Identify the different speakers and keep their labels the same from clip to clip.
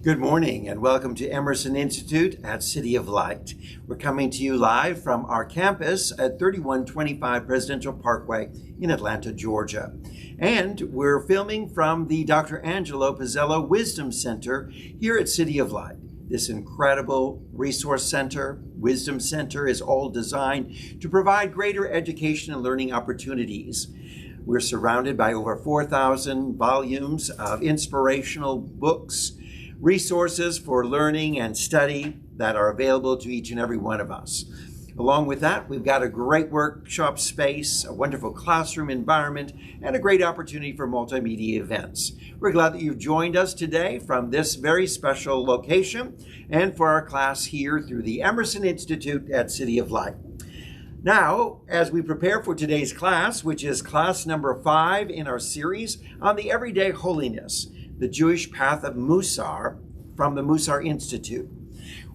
Speaker 1: Good morning and welcome to Emerson Institute at City of Light. We're coming to you live from our campus at 3125 Presidential Parkway in Atlanta, Georgia. And we're filming from the Dr. Angelo Pizzello Wisdom Center here at City of Light. This incredible resource center, Wisdom Center, is all designed to provide greater education and learning opportunities. We're surrounded by over 4,000 volumes of inspirational books, resources for learning and study that are available to each and every one of us. Along with that, we've got a great workshop space, a wonderful classroom environment, and a great opportunity for multimedia events. We're glad that you've joined us today from this very special location and for our class here through the Emerson Institute at City of Light. Now, as we prepare for today's class, which is class number 5 in our series on the everyday holiness, the Jewish path of Moosa from the Moosa Institute,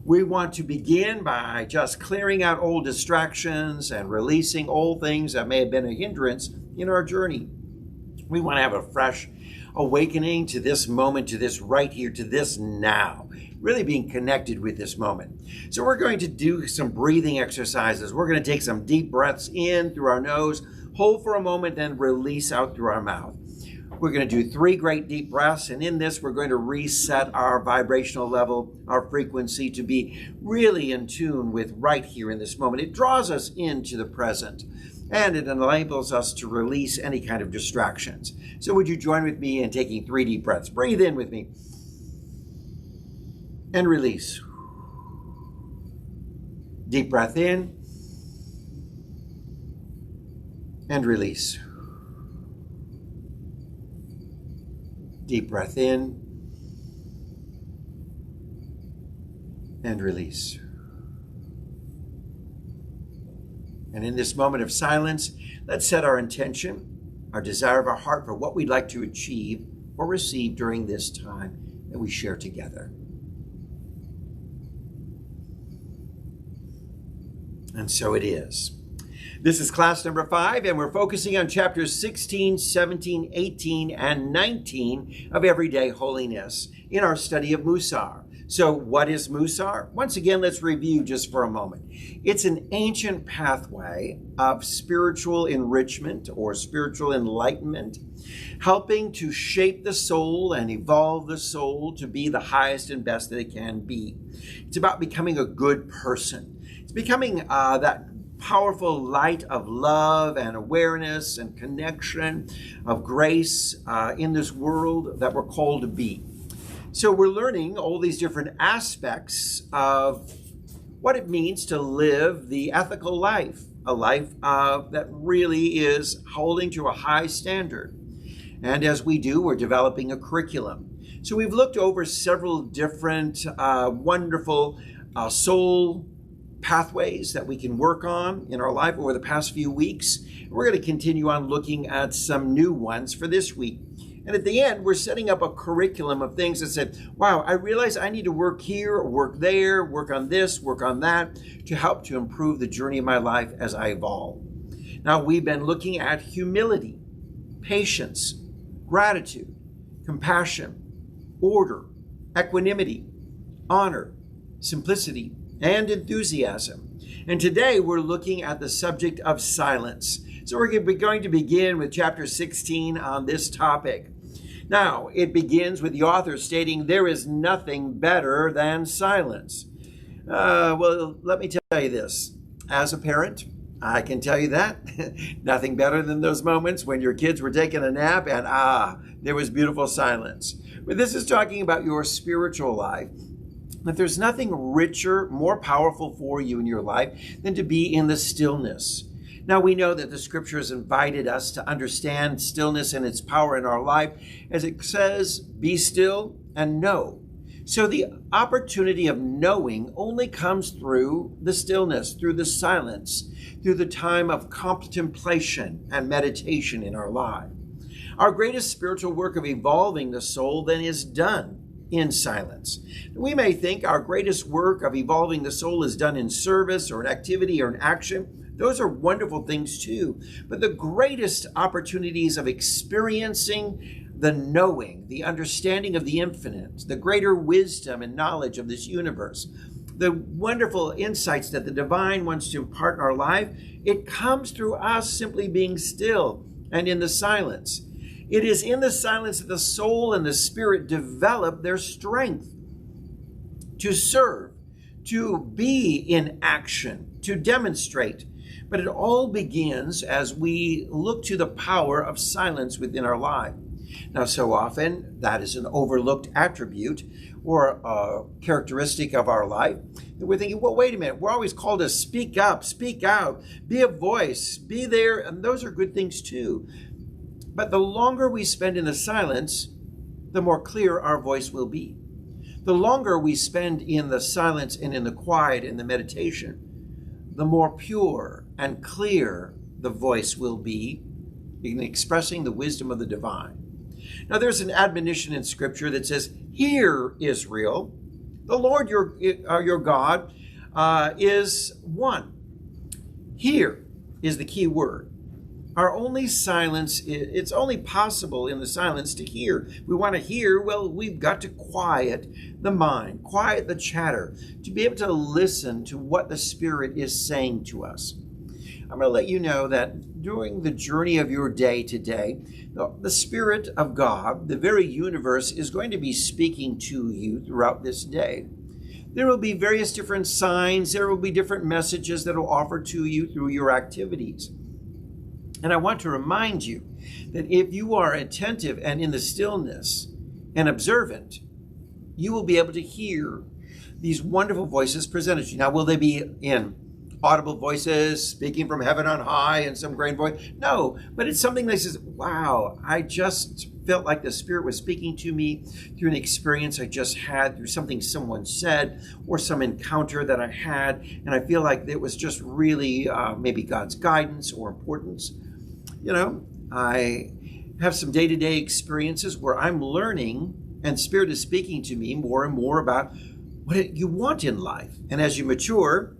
Speaker 1: we want to begin by just clearing out old distractions and releasing old things that may have been a hindrance in our journey. We want to have a fresh awakening to this moment, to this right here, to this now, really being connected with this moment. So we're going to do some breathing exercises. We're going to take some deep breaths in through our nose, hold for a moment, then release out through our mouth. We're going to do 3 great deep breaths, and in this, we're going to reset our vibrational level, our frequency, to be really in tune with right here in this moment. It draws us into the present, and it enables us to release any kind of distractions. So would you join with me in taking 3 deep breaths? Breathe in with me, and release. Deep breath in, and release. Deep breath in and release. And in this moment of silence, let's set our intention, our desire of our heart for what we'd like to achieve or receive during this time that we share together. And so it is. This is class number 5, and we're focusing on chapters 16, 17, 18, and 19 of Everyday Holiness in our study of Moosa. So what is Moosa? Once again, let's review just for a moment. It's an ancient pathway of spiritual enrichment or spiritual enlightenment, helping to shape the soul and evolve the soul to be the highest and best that it can be. It's about becoming a good person. It's becoming that powerful light of love and awareness and connection of grace in this world that we're called to be. So we're learning all these different aspects of what it means to live the ethical life, a life that really is holding to a high standard. And as we do, we're developing a curriculum. So we've looked over several different wonderful soul pathways that we can work on in our life over the past few weeks. We're going to continue on looking at some new ones for this week. And at the end, we're setting up a curriculum of things that said, wow, I realize I need to work here, work there, work on this, work on that, to help to improve the journey of my life as I evolve. Now, we've been looking at humility, patience, gratitude, compassion, order, equanimity, honor, simplicity, and enthusiasm. And today we're looking at the subject of silence. So we're going to begin with chapter 16 on this topic. Now, it begins with the author stating, there is nothing better than silence. Well, let me tell you this. As a parent, I can tell you that. Nothing better than those moments when your kids were taking a nap and there was beautiful silence. But this is talking about your spiritual life. That there's nothing richer, more powerful for you in your life than to be in the stillness. Now we know that the scriptures invited us to understand stillness and its power in our life, as it says, be still and know. So the opportunity of knowing only comes through the stillness, through the silence, through the time of contemplation and meditation in our life. Our greatest spiritual work of evolving the soul then is done in silence. We may think our greatest work of evolving the soul is done in service or an activity or an action. Those are wonderful things too. But the greatest opportunities of experiencing the knowing, the understanding of the infinite, the greater wisdom and knowledge of this universe, the wonderful insights that the divine wants to impart in our life, it comes through us simply being still and in the silence. It is in the silence that the soul and the spirit develop their strength to serve, to be in action, to demonstrate. But it all begins as we look to the power of silence within our life. Now, so often that is an overlooked attribute or a characteristic of our life. And we're thinking, well, wait a minute, we're always called to speak up, speak out, be a voice, be there, and those are good things too. But the longer we spend in the silence, the more clear our voice will be. The longer we spend in the silence and in the quiet and the meditation, the more pure and clear the voice will be in expressing the wisdom of the divine. Now, there's an admonition in Scripture that says, "Hear, Israel, the Lord your God is one." Hear is the key word. Our only silence, it's only possible in the silence to hear. We want to hear, well, we've got to quiet the mind, quiet the chatter, to be able to listen to what the Spirit is saying to us. I'm going to let you know that during the journey of your day today, the Spirit of God, the very universe, is going to be speaking to you throughout this day. There will be various different signs. There will be different messages that will offer to you through your activities. And I want to remind you that if you are attentive and in the stillness and observant, you will be able to hear these wonderful voices presented to you. Now, will they be in audible voices speaking from heaven on high in some great voice? No, but it's something that says, wow, I just felt like the Spirit was speaking to me through an experience I just had, through something someone said or some encounter that I had, and I feel like it was just really maybe God's guidance or importance. You know, I have some day-to-day experiences where I'm learning and Spirit is speaking to me more and more about what you want in life. And as you mature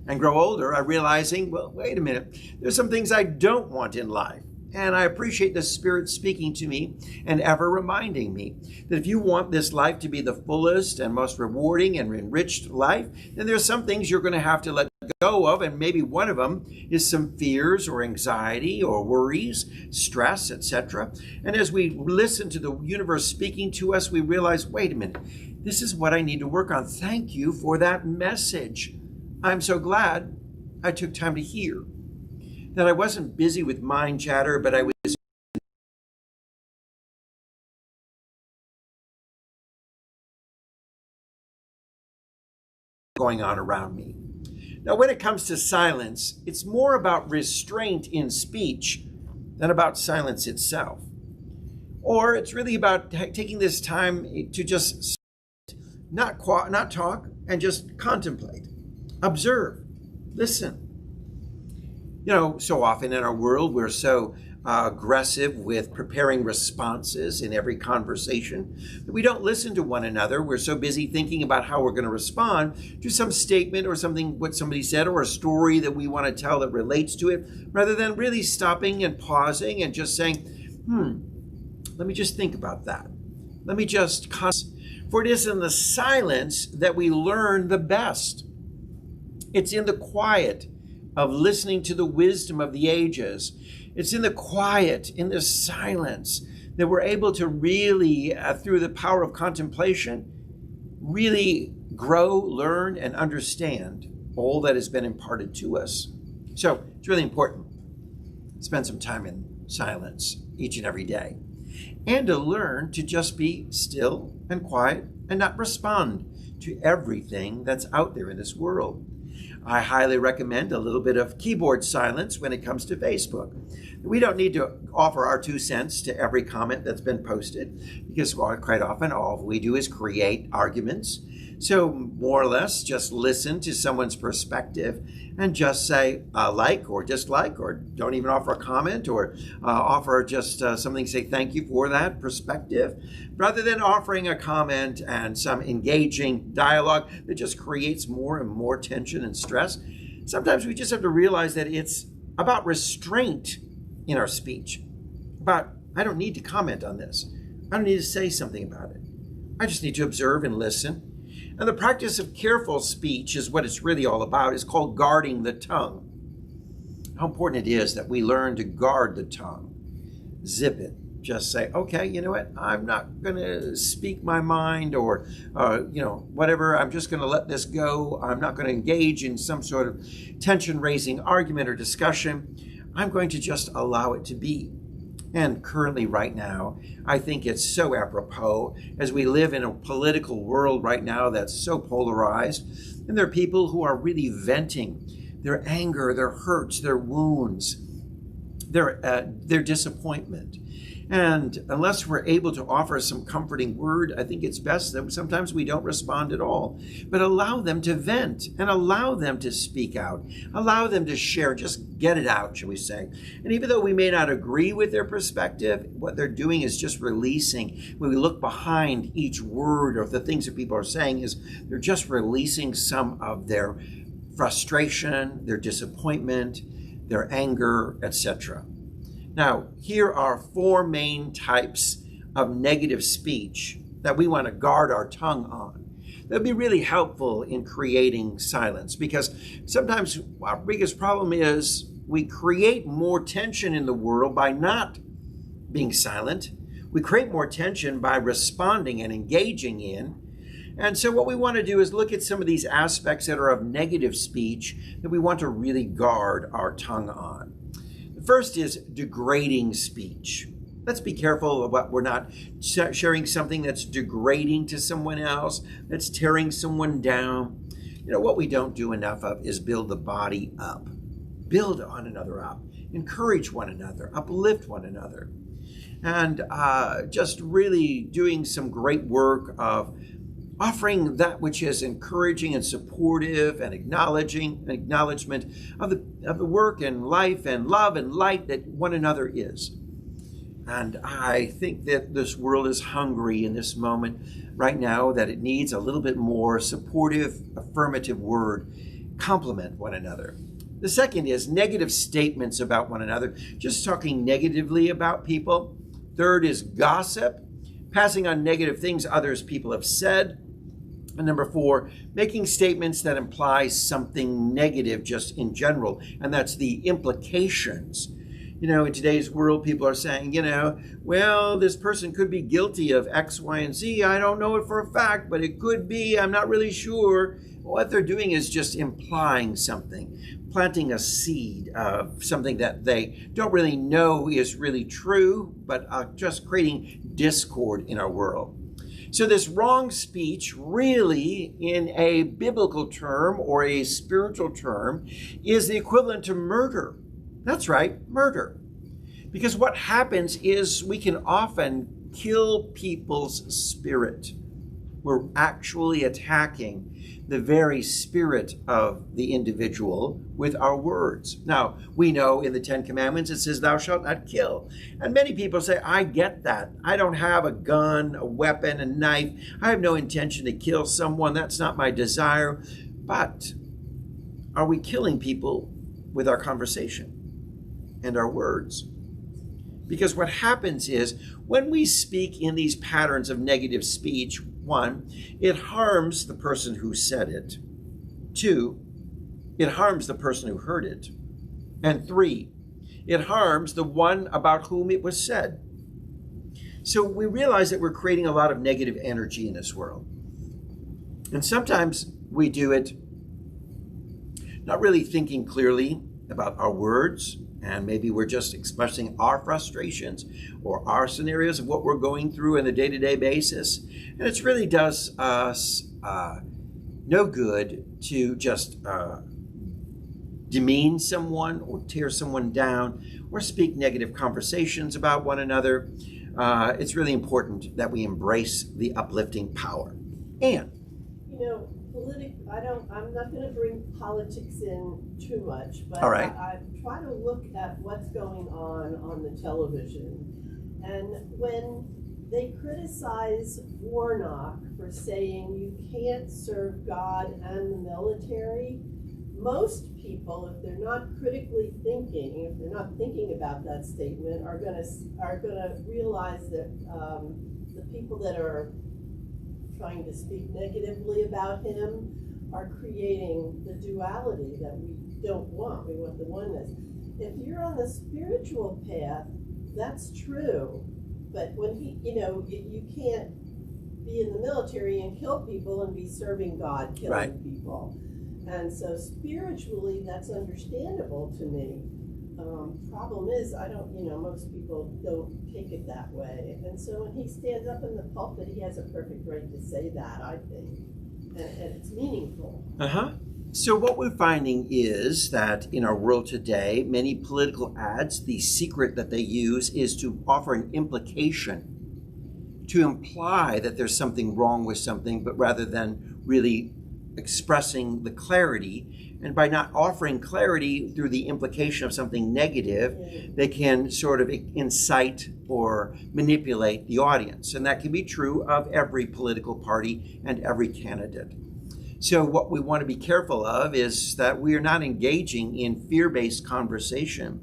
Speaker 1: and grow older, I'm realizing, well, wait a minute, there's some things I don't want in life. And I appreciate the Spirit speaking to me and ever reminding me that if you want this life to be the fullest and most rewarding and enriched life, then there's some things you're going to have to let go of. And maybe one of them is some fears or anxiety or worries, stress, etc. And as we listen to the universe speaking to us, we realize, wait a minute, this is what I need to work on. Thank you for that message. I'm so glad I took time to hear. That I wasn't busy with mind chatter, but I was going on around me. Now, when it comes to silence, it's more about restraint in speech than about silence itself. Or it's really about taking this time to just not talk and just contemplate, observe, listen. You know, so often in our world, we're so aggressive with preparing responses in every conversation that we don't listen to one another. We're so busy thinking about how we're going to respond to some statement or something, what somebody said, or a story that we want to tell that relates to it, rather than really stopping and pausing and just saying, let me just think about that. Let me just, for it is in the silence that we learn the best. It's in the quiet of listening to the wisdom of the ages. It's in the quiet, in the silence, that we're able to really, through the power of contemplation, really grow, learn, and understand all that has been imparted to us. So it's really important to spend some time in silence each and every day, and to learn to just be still and quiet and not respond to everything that's out there in this world. I highly recommend a little bit of keyboard silence when it comes to Facebook. We don't need to offer our 2 cents to every comment that's been posted, because quite often all we do is create arguments. So more or less just listen to someone's perspective and just say like or dislike, or don't even offer a comment, or offer just something, say thank you for that perspective, rather than offering a comment and some engaging dialogue that just creates more and more tension and stress. Sometimes we just have to realize that it's about restraint in our speech. But I don't need to comment on this. I don't need to say something about it. I just need to observe and listen. And the practice of careful speech is what it's really all about. It's called guarding the tongue. How important it is that we learn to guard the tongue. Zip it. Just say, okay, you know what? I'm not going to speak my mind or, whatever. I'm just going to let this go. I'm not going to engage in some sort of tension-raising argument or discussion. I'm going to just allow it to be. And currently right now, I think it's so apropos as we live in a political world right now that's so polarized. And there are people who are really venting their anger, their hurts, their wounds, their disappointment. And unless we're able to offer some comforting word, I think it's best that sometimes we don't respond at all. But allow them to vent and allow them to speak out. Allow them to share. Just get it out, shall we say. And even though we may not agree with their perspective, what they're doing is just releasing. When we look behind each word or the things that people are saying, is they're just releasing some of their frustration, their disappointment, their anger, etc. Now, here are 4 main types of negative speech that we want to guard our tongue on. That'll be really helpful in creating silence, because sometimes our biggest problem is we create more tension in the world by not being silent. We create more tension by responding and engaging in. And so what we want to do is look at some of these aspects that are of negative speech that we want to really guard our tongue on. The first is degrading speech. Let's be careful about we're not sharing something that's degrading to someone else, that's tearing someone down. You know, what we don't do enough of is build the body up. Build one another up. Encourage one another. Uplift one another. And just really doing some great work of offering that which is encouraging and supportive and acknowledgement of the work and life and love and light that one another is. And I think that this world is hungry in this moment right now, that it needs a little bit more supportive, affirmative word. Compliment one another. The second is negative statements about one another, just talking negatively about people. Third is gossip, passing on negative things people have said. And number 4, making statements that imply something negative just in general, and that's the implications. You know, in today's world, people are saying, well, this person could be guilty of X, Y, and Z. I don't know it for a fact, but it could be. I'm not really sure. What they're doing is just implying something, planting a seed of something that they don't really know is really true, but just creating discord in our world. So this wrong speech really, in a biblical term or a spiritual term, is the equivalent to murder. That's right, murder. Because what happens is we can often kill people's spirit. We're actually attacking the very spirit of the individual with our words. Now, we know in the 10 Commandments it says, thou shalt not kill. And many people say, I get that. I don't have a gun, a weapon, a knife. I have no intention to kill someone. That's not my desire. But are we killing people with our conversation and our words? Because what happens is when we speak in these patterns of negative speech, 1, it harms the person who said it. 2, it harms the person who heard it. And 3, it harms the one about whom it was said. So we realize that we're creating a lot of negative energy in this world. And sometimes we do it not really thinking clearly about our words, and maybe we're just expressing our frustrations or our scenarios of what we're going through on a day-to-day basis. And it really does us no good to just demean someone or tear someone down or speak negative conversations about one another. It's really important that we embrace the uplifting power. And
Speaker 2: I'm not going to bring politics in too much, but
Speaker 1: all right.
Speaker 2: I try to look at what's going on the television. And when they criticize Warnock for saying you can't serve God and the military, most people, if they're not critically thinking, if they're not thinking about that statement, are going to realize that the people that are trying to speak negatively about him are creating the duality that we don't want. We want the oneness. If you're on the spiritual path, that's true. But when you can't be in the military and kill people and be serving God killing people. And so spiritually, that's understandable to me. Problem is, most people don't take it that way. And so when he stands up in the pulpit, he has a perfect right to say that, I think. And it's meaningful.
Speaker 1: So what we're finding is that in our world today, many political ads, the secret that they use is to offer an implication, to imply that there's something wrong with something, but rather than really expressing the clarity. And by not offering clarity through the implication of something negative, they can sort of incite or manipulate the audience. And that can be true of every political party and every candidate. So what we want to be careful of is that we are not engaging in fear-based conversation,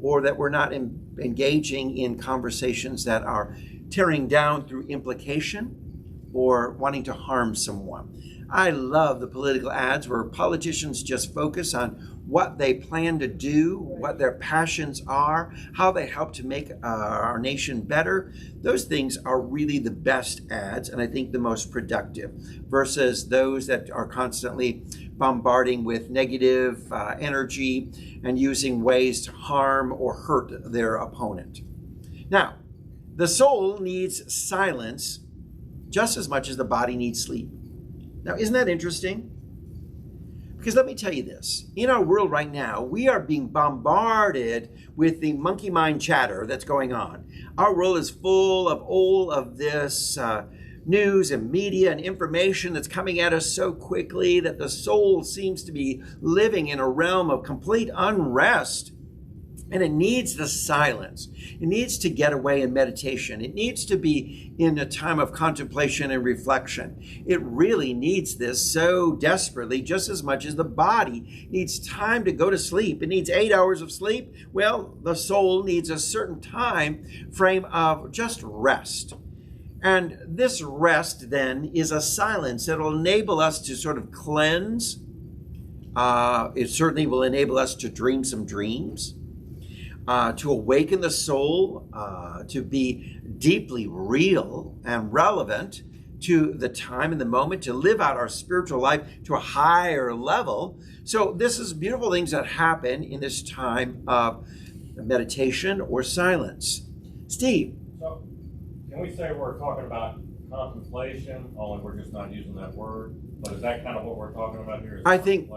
Speaker 1: or that we're not engaging in conversations that are tearing down through implication or wanting to harm someone. I love the political ads where politicians just focus on what they plan to do, what their passions are, how they help to make our nation better. Those things are really the best ads, and I think the most productive, versus those that are constantly bombarding with negative energy and using ways to harm or hurt their opponent. Now, the soul needs silence just as much as the body needs sleep. Now, isn't that interesting? Because let me tell you this. In our world right now, we are being bombarded with the monkey mind chatter that's going on. Our world is full of all of this news and media and information that's coming at us so quickly that the soul seems to be living in a realm of complete unrest. And it needs the silence. It needs to get away in meditation. It needs to be in a time of contemplation and reflection. It really needs this so desperately, just as much as the body needs time to go to sleep. It needs 8 hours of sleep. Well, the soul needs a certain time frame of just rest. And this rest then is a silence that will enable us to sort of cleanse. It certainly will enable us to dream some dreams. To awaken the soul, to be deeply real and relevant to the time and the moment, to live out our spiritual life to a higher level. So this is beautiful things that happen in this time of meditation or silence. Steve.
Speaker 3: So can we say we're talking about contemplation, only we're just not using that word? But is that kind of what we're talking about here?
Speaker 1: I think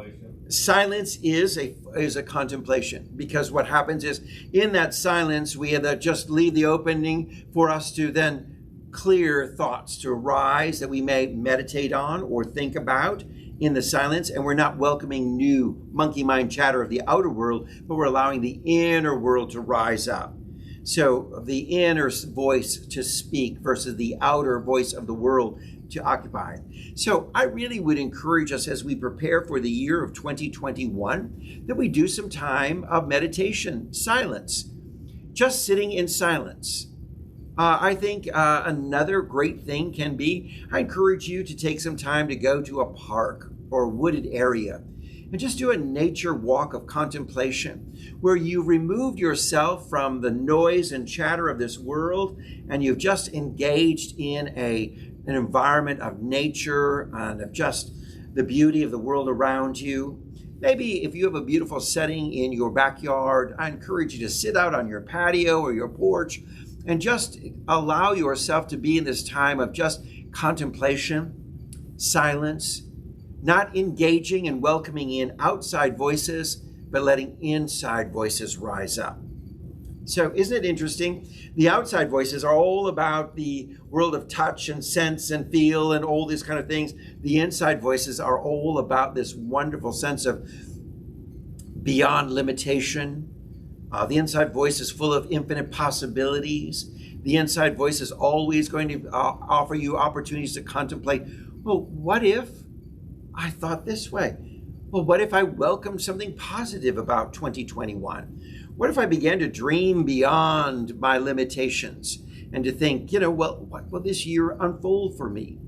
Speaker 1: silence is a contemplation, because what happens is in that silence we have to just leave the opening for us to then clear thoughts to arise that we may meditate on or think about in the silence, and we're not welcoming new monkey mind chatter of the outer world, but we're allowing the inner world to rise up. So the inner voice to speak versus the outer voice of the world to occupy. So I really would encourage us as we prepare for the year of 2021 that we do some time of meditation, silence, just sitting in silence. I think another great thing can be, I encourage you to take some time to go to a park or a wooded area and just do a nature walk of contemplation where you've removed yourself from the noise and chatter of this world and you've just engaged in an environment of nature and of just the beauty of the world around you. Maybe if you have a beautiful setting in your backyard, I encourage you to sit out on your patio or your porch and just allow yourself to be in this time of just contemplation, silence, not engaging and welcoming in outside voices, but letting inside voices rise up. So isn't it interesting? The outside voices are all about the world of touch and sense and feel and all these kind of things. The inside voices are all about this wonderful sense of beyond limitation. The inside voice is full of infinite possibilities. The inside voice is always going to offer you opportunities to contemplate, well, what if I thought this way? Well, what if I welcomed something positive about 2021? What if I began to dream beyond my limitations and to think, well, what will this year unfold for me?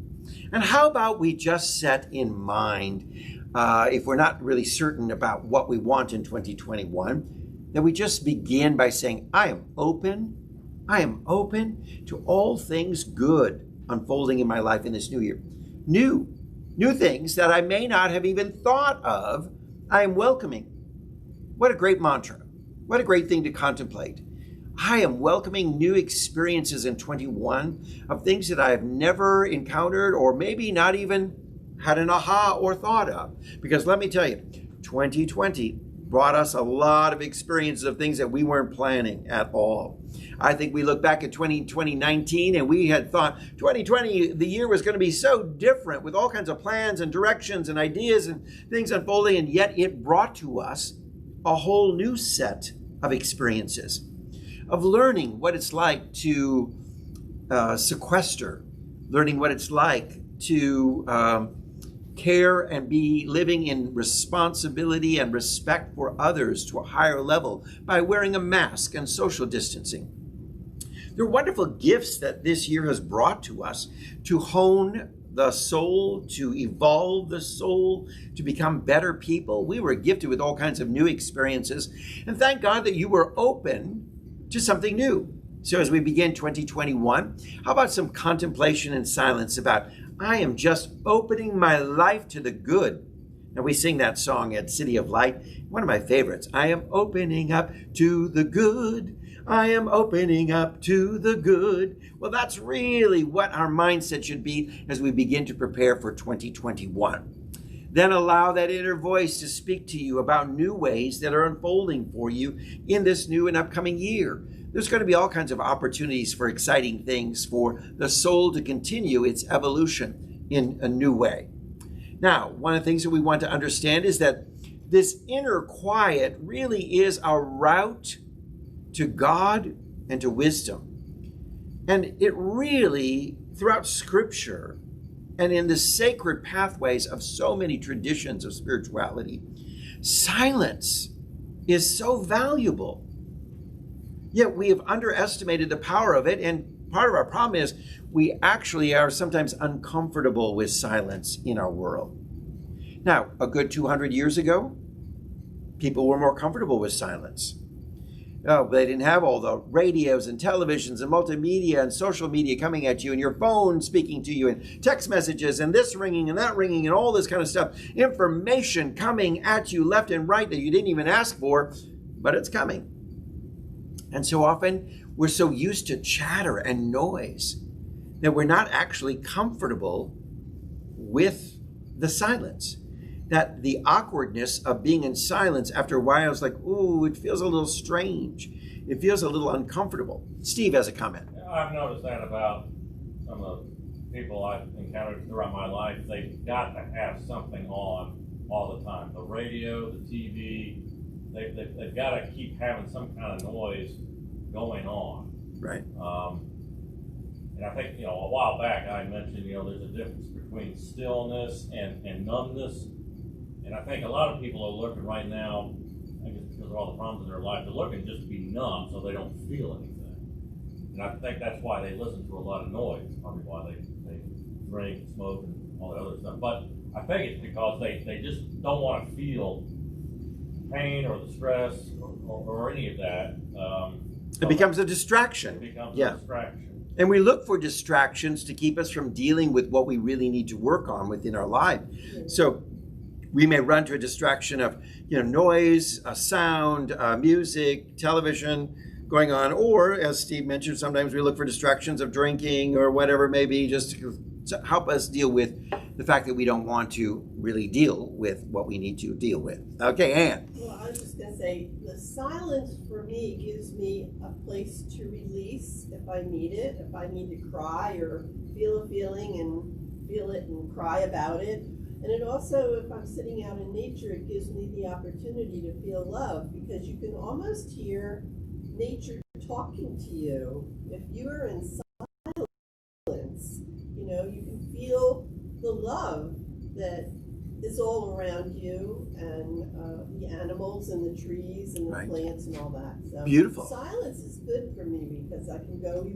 Speaker 1: And how about we just set in mind, if we're not really certain about what we want in 2021, that we just begin by saying, I am open to all things good unfolding in my life in this new year. New things that I may not have even thought of, I am welcoming. What a great mantra. What a great thing to contemplate. I am welcoming new experiences in 21 of things that I have never encountered or maybe not even had an aha or thought of. Because let me tell you, 2020 brought us a lot of experiences of things that we weren't planning at all. I think we look back at 2019 and we had thought 2020, the year was going to be so different with all kinds of plans and directions and ideas and things unfolding, and yet it brought to us a whole new set of experiences, of learning what it's like to sequester, learning what it's like to care and be living in responsibility and respect for others to a higher level by wearing a mask and social distancing. There are wonderful gifts that this year has brought to us to hone the soul, to evolve the soul, to become better people. We were gifted with all kinds of new experiences, and thank God that you were open to something new. So as we begin 2021, how about some contemplation and silence about, I am just opening my life to the good. Now we sing that song at City of Light, one of my favorites. I am opening up to the good. I am opening up to the good. Well, that's really what our mindset should be as we begin to prepare for 2021. Then allow that inner voice to speak to you about new ways that are unfolding for you in this new and upcoming year. There's going to be all kinds of opportunities for exciting things for the soul to continue its evolution in a new way. Now, one of the things that we want to understand is that this inner quiet really is a route to God and to wisdom. And it really, throughout Scripture and in the sacred pathways of so many traditions of spirituality, silence is so valuable. Yet we have underestimated the power of it, and part of our problem is we actually are sometimes uncomfortable with silence in our world. Now, a good 200 years ago, people were more comfortable with silence. They didn't have all the radios and televisions and multimedia and social media coming at you and your phone speaking to you and text messages and this ringing and that ringing and all this kind of stuff. Information coming at you left and right that you didn't even ask for, but it's coming. And so often we're so used to chatter and noise that we're not actually comfortable with the silence. That the awkwardness of being in silence after a while is like, ooh, it feels a little strange. It feels a little uncomfortable. Steve has a comment.
Speaker 3: I've noticed that about some of the people I've encountered throughout my life. They've got to have something on all the time. The radio, the TV, they've got to keep having some kind of noise going on.
Speaker 1: Right.
Speaker 3: And I think, a while back I mentioned, there's a difference between stillness and numbness. And I think a lot of people are looking right now, I guess because of all the problems in their life, they're looking just to be numb so they don't feel anything. And I think that's why they listen to a lot of noise, probably why they drink, smoke, and all that other stuff. But I think it's because they just don't want to feel pain or the stress or any of that.
Speaker 1: It becomes a distraction.
Speaker 3: It becomes a distraction.
Speaker 1: And we look for distractions to keep us from dealing with what we really need to work on within our life. So we may run to a distraction of, noise, sound, music, television going on, or as Steve mentioned, sometimes we look for distractions of drinking or whatever it may be, just to help us deal with the fact that we don't want to really deal with what we need to deal with. Okay, Ann.
Speaker 2: Well, I was just going to say, the silence for me gives me a place to release if I need it, if I need to cry or feel a feeling and feel it and cry about it. And it also, if I'm sitting out in nature, it gives me the opportunity to feel love, because you can almost hear nature talking to you. If you are in silence, you can feel the love that is all around you, and the animals and the trees and the
Speaker 1: Right.
Speaker 2: plants and all that. So
Speaker 1: Beautiful.
Speaker 2: silence is good for me because I can go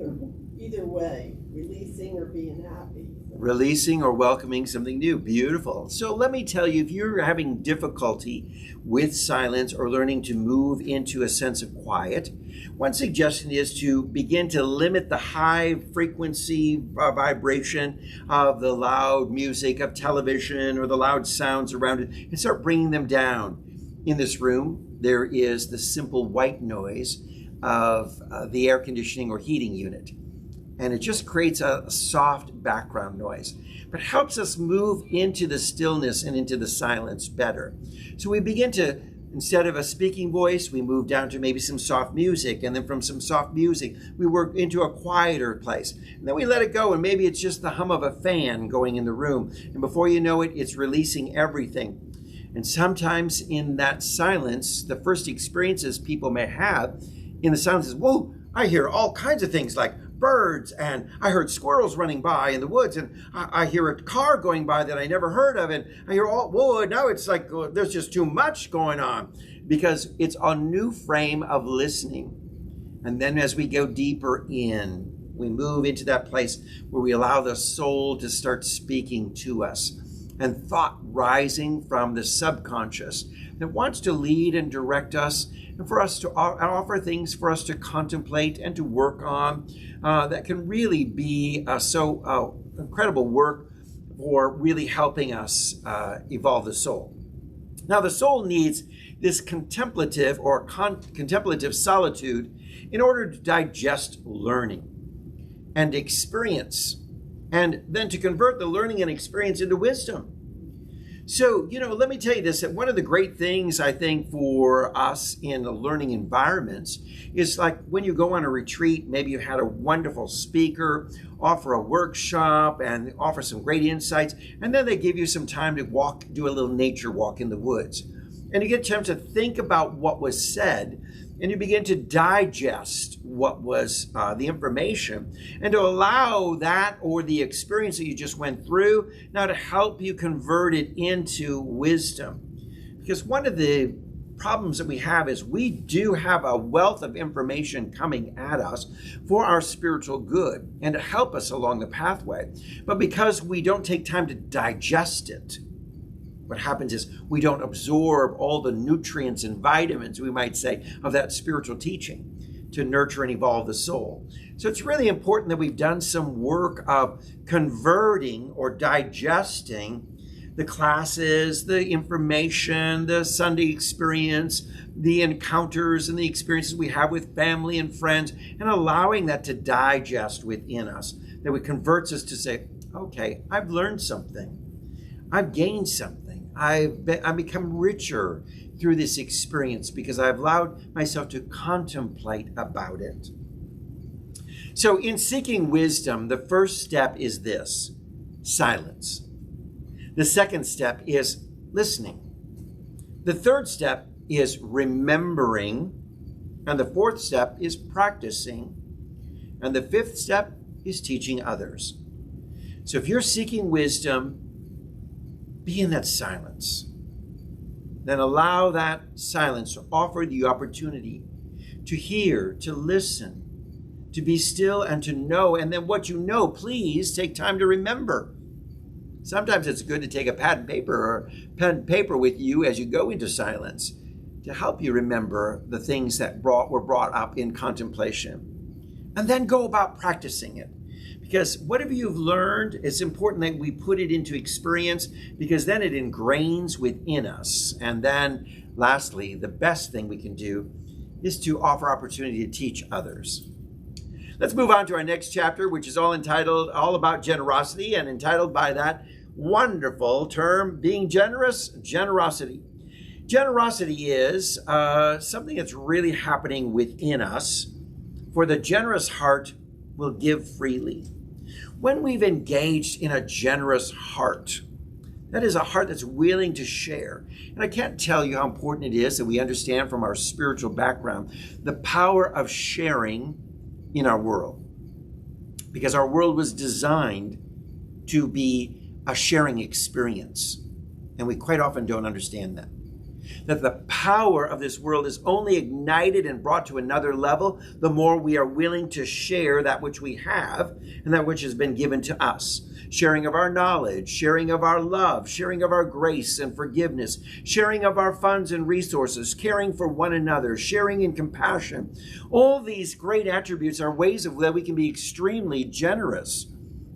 Speaker 2: either way, releasing or being happy.
Speaker 1: Releasing or welcoming something new. Beautiful. So let me tell you, if you're having difficulty with silence or learning to move into a sense of quiet, one suggestion is to begin to limit the high frequency vibration of the loud music of television or the loud sounds around it and start bringing them down. In this room, there is the simple white noise of the air conditioning or heating unit. And it just creates a soft background noise, but helps us move into the stillness and into the silence better. So we begin to, instead of a speaking voice, we move down to maybe some soft music, and then from some soft music, we work into a quieter place. And then we let it go, and maybe it's just the hum of a fan going in the room. And before you know it, it's releasing everything. And sometimes in that silence, the first experiences people may have in the silence is, whoa, I hear all kinds of things like birds, and I heard squirrels running by in the woods, and I hear a car going by that I never heard of, and I hear all, whoa, now it's like there's just too much going on, because it's a new frame of listening. And then as we go deeper in, we move into that place where we allow the soul to start speaking to us, and thought rising from the subconscious that wants to lead and direct us, and for us to offer things for us to contemplate and to work on that can really be so incredible work for really helping us evolve the soul. Now, the soul needs this contemplative or contemplative solitude in order to digest learning and experience, and then to convert the learning and experience into wisdom. So, let me tell you this, that one of the great things I think for us in the learning environments is like when you go on a retreat, maybe you had a wonderful speaker offer a workshop and offer some great insights, and then they give you some time to do a little nature walk in the woods. And you get a chance to think about what was said, and you begin to digest what was the information, and to allow that or the experience that you just went through now to help you convert it into wisdom. Because one of the problems that we have is we do have a wealth of information coming at us for our spiritual good and to help us along the pathway. But because we don't take time to digest it, what happens is we don't absorb all the nutrients and vitamins, we might say, of that spiritual teaching to nurture and evolve the soul. So it's really important that we've done some work of converting or digesting the classes, the information, the Sunday experience, the encounters and the experiences we have with family and friends, and allowing that to digest within us, that it converts us to say, okay, I've learned something. I've gained something. I've become richer through this experience because I've allowed myself to contemplate about it. So in seeking wisdom, the first step is this: silence. The second step is listening. The third step is remembering. And the fourth step is practicing. And the fifth step is teaching others. So if you're seeking wisdom, be in that silence. Then allow that silence to offer the opportunity to hear, to listen, to be still and to know. And then what you know, please take time to remember. Sometimes it's good to take a pad and paper with you as you go into silence to help you remember the things that were brought up in contemplation. And then go about practicing it. Because whatever you've learned, it's important that we put it into experience, because then it ingrains within us. And then lastly, the best thing we can do is to offer opportunity to teach others. Let's move on to our next chapter, which is all about generosity, and entitled by that wonderful term, being generous, generosity. Generosity is something that's really happening within us, for the generous heart will give freely. When we've engaged in a generous heart, that is a heart that's willing to share. And I can't tell you how important it is that we understand from our spiritual background the power of sharing in our world. Because our world was designed to be a sharing experience. and we quite often don't understand that. That the power of this world is only ignited and brought to another level the more we are willing to share that which we have and that which has been given to us. Sharing of our knowledge, sharing of our love, sharing of our grace and forgiveness, sharing of our funds and resources, caring for one another, sharing in compassion. All these great attributes are ways of that we can be extremely generous.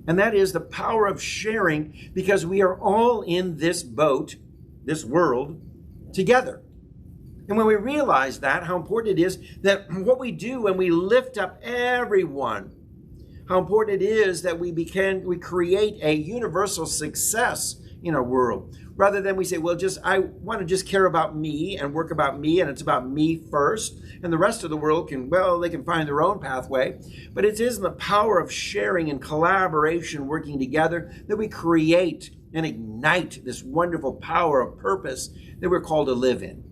Speaker 1: And that is the power of sharing, because we are all in this boat, this world, together. And when we realize that, how important it is that what we do when we lift up everyone, how important it is that we create a universal success in our world, rather than we say, well, I want to just care about me and work about me, and it's about me first, and the rest of the world they can find their own pathway. But it is in the power of sharing and collaboration, working together, that we create and ignite this wonderful power of purpose that we're called to live in.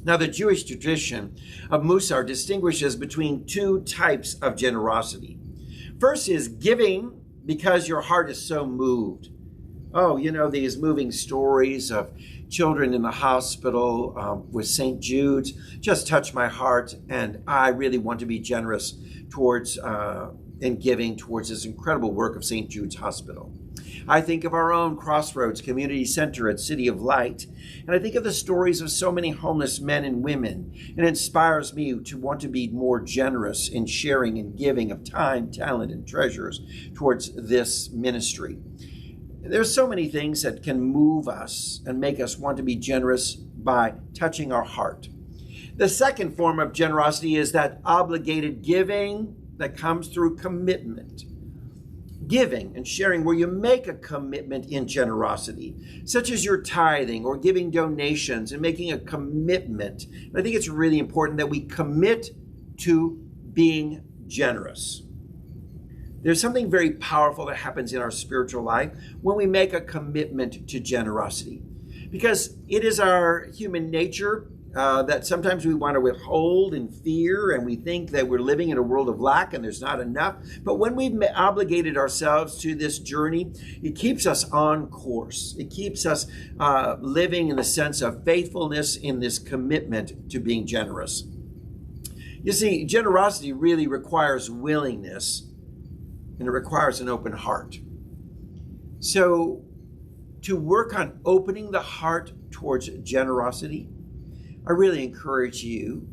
Speaker 1: Now, the Jewish tradition of Moosa distinguishes between two types of generosity. First is giving because your heart is so moved. Oh, these moving stories of children in the hospital with St. Jude's just touch my heart, and I really want to be generous towards in giving towards this incredible work of St. Jude's Hospital. I think of our own Crossroads Community Center at City of Light, and I think of the stories of so many homeless men and women, and it inspires me to want to be more generous in sharing and giving of time, talent, and treasures towards this ministry. There's so many things that can move us and make us want to be generous by touching our heart. The second form of generosity is that obligated giving that comes through commitment. Giving and sharing where you make a commitment in generosity, such as your tithing or giving donations and making a commitment. I think it's really important that we commit to being generous. There's something very powerful that happens in our spiritual life when we make a commitment to generosity, because it is our human nature that sometimes we want to withhold in fear, and we think that we're living in a world of lack and there's not enough. But when we've obligated ourselves to this journey, it keeps us on course. It keeps us living in the sense of faithfulness in this commitment to being generous. You see, generosity really requires willingness, and it requires an open heart. So to work on opening the heart towards generosity, I really encourage you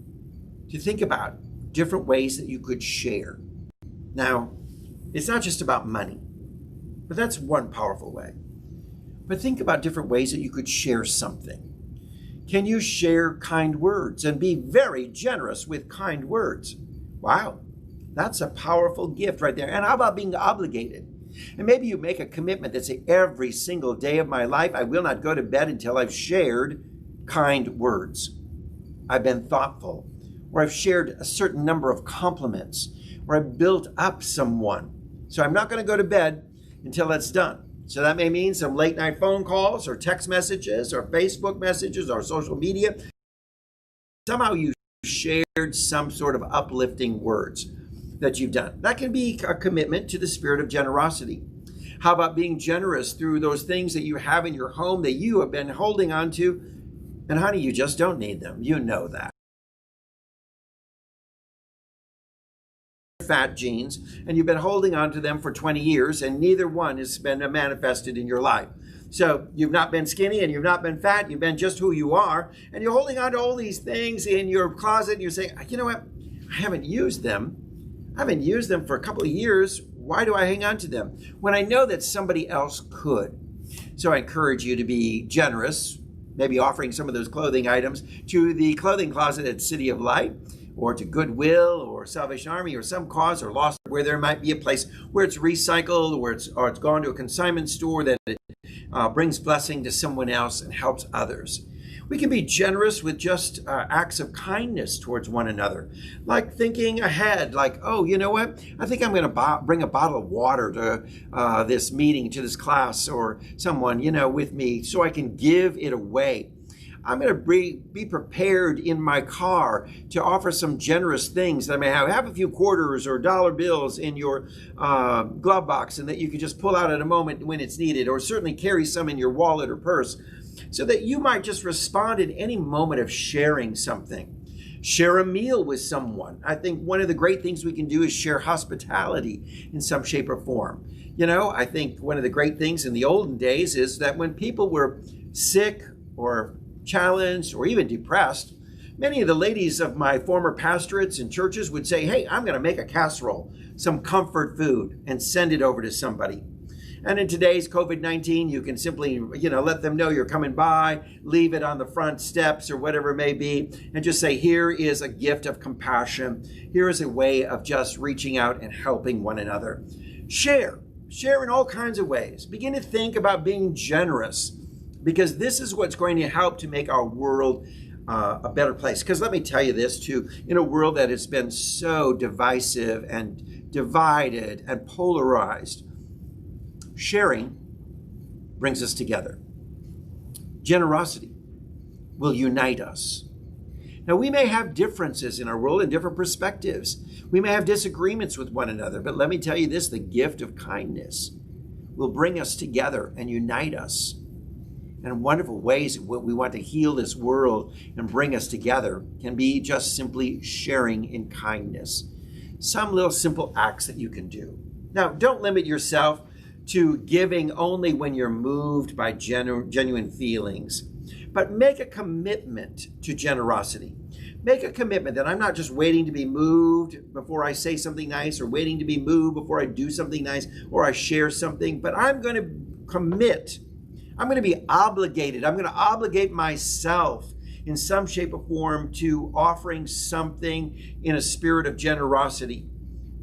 Speaker 1: to think about different ways that you could share. Now, it's not just about money, but that's one powerful way. But think about different ways that you could share something. Can you share kind words and be very generous with kind words? Wow, that's a powerful gift right there. And how about being obligated? And maybe you make a commitment that say, every single day of my life, I will not go to bed until I've shared kind words. I've been thoughtful, or I've shared a certain number of compliments, or I've built up someone. So I'm not going to go to bed until that's done. So that may mean some late night phone calls or text messages or Facebook messages or social media. Somehow you shared some sort of uplifting words that you've done. That can be a commitment to the spirit of generosity. How about being generous through those things that you have in your home that you have been holding on to? And honey, you just don't need them. You know that. Fat genes, and you've been holding on to them for 20 years, and neither one has been manifested in your life. So you've not been skinny and you've not been fat. You've been just who you are, and you're holding on to all these things in your closet, and you're saying, you know what? I haven't used them. I haven't used them for a couple of years. Why do I hang on to them when I know that somebody else could? So I encourage you to be generous, maybe offering some of those clothing items to the clothing closet at City of Light, or to Goodwill or Salvation Army or some cause or lost, where there might be a place where it's recycled, or it's gone to a consignment store that it brings blessing to someone else and helps others. We can be generous with just acts of kindness towards one another, like thinking ahead, like, oh, you know what? I think I'm going to bring a bottle of water to this meeting, to this class, or someone, with me, so I can give it away. I'm going to be prepared in my car to offer some generous things that I may have a few quarters or dollar bills in your glove box, and that you can just pull out at a moment when it's needed, or certainly carry some in your wallet or purse. so that you might just respond in any moment of sharing something. Share a meal with someone. I think one of the great things we can do is share hospitality in some shape or form. I think one of the great things in the olden days is that when people were sick or challenged or even depressed, many of the ladies of my former pastorates and churches would say, hey, I'm going to make a casserole, some comfort food, and send it over to somebody. And in today's COVID-19, you can simply, let them know you're coming by, leave it on the front steps or whatever it may be, and just say, here is a gift of compassion. Here is a way of just reaching out and helping one another. Share in all kinds of ways. Begin to think about being generous, because this is what's going to help to make our world a better place. Because let me tell you this too, in a world that has been so divisive and divided and polarized, sharing brings us together. Generosity will unite us. Now, we may have differences in our world and different perspectives. We may have disagreements with one another, but let me tell you this, the gift of kindness will bring us together and unite us. And in wonderful ways, what we want to heal this world and bring us together can be just simply sharing in kindness. Some little simple acts that you can do. Now, don't limit yourself to giving only when you're moved by genuine feelings, but make a commitment to generosity. Make a commitment that I'm not just waiting to be moved before I say something nice, or waiting to be moved before I do something nice or I share something, but I'm going to commit. I'm going to be obligated. I'm going to obligate myself in some shape or form to offering something in a spirit of generosity,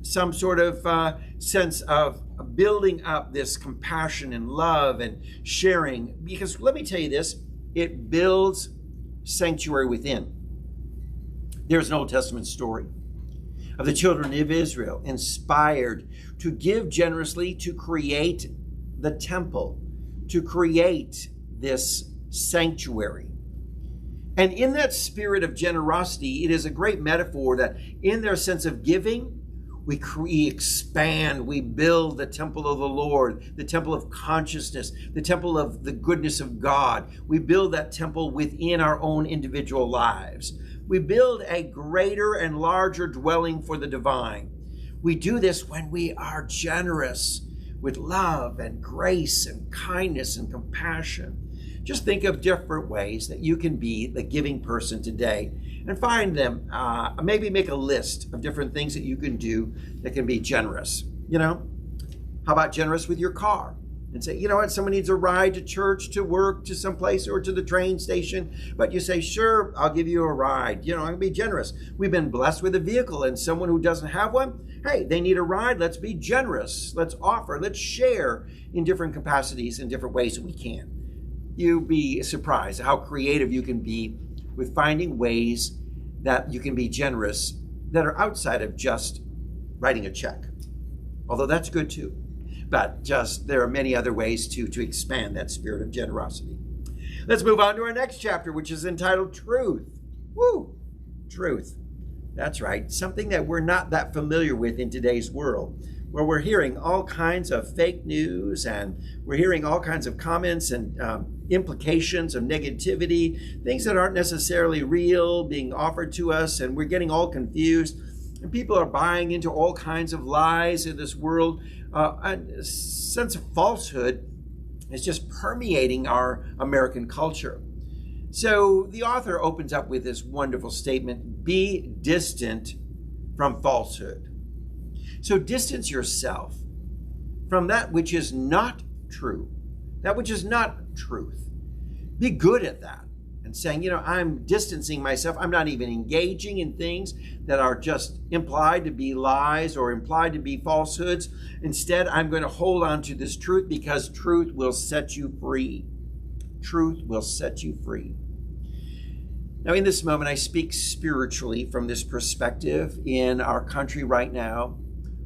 Speaker 1: some sort of sense of building up this compassion and love and sharing. Because let me tell you this, it builds sanctuary within. There's an Old Testament story of the children of Israel inspired to give generously to create the temple, to create this sanctuary. And in that spirit of generosity, it is a great metaphor that in their sense of giving, we expand, we build the temple of the Lord, the temple of consciousness, the temple of the goodness of God. We build that temple within our own individual lives. We build a greater and larger dwelling for the divine. We do this when we are generous with love and grace and kindness and compassion. Just think of different ways that you can be the giving person today and find them. Maybe make a list of different things that you can do that can be generous. How about generous with your car? And say, you know what, someone needs a ride to church, to work, to someplace, or to the train station. But you say, sure, I'll give you a ride. I'm going to be generous. We've been blessed with a vehicle, and someone who doesn't have one, hey, they need a ride. Let's be generous. Let's offer. Let's share in different capacities and different ways that we can. You'll be surprised how creative you can be with finding ways that you can be generous that are outside of just writing a check. Although that's good too. But there are many other ways to expand that spirit of generosity. Let's move on to our next chapter, which is entitled Truth. Woo! Truth. That's right. Something that we're not that familiar with in today's world, where we're hearing all kinds of fake news and we're hearing all kinds of comments and implications of negativity, things that aren't necessarily real being offered to us, and we're getting all confused. And people are buying into all kinds of lies in this world. A sense of falsehood is just permeating our American culture. So the author opens up with this wonderful statement, be distant from falsehood. So distance yourself from that which is not true, that which is not truth. Be good at that. And saying, I'm distancing myself. I'm not even engaging in things that are just implied to be lies or implied to be falsehoods. Instead, I'm going to hold on to this truth because truth will set you free. Truth will set you free. Now, in this moment, I speak spiritually from this perspective in our country right now,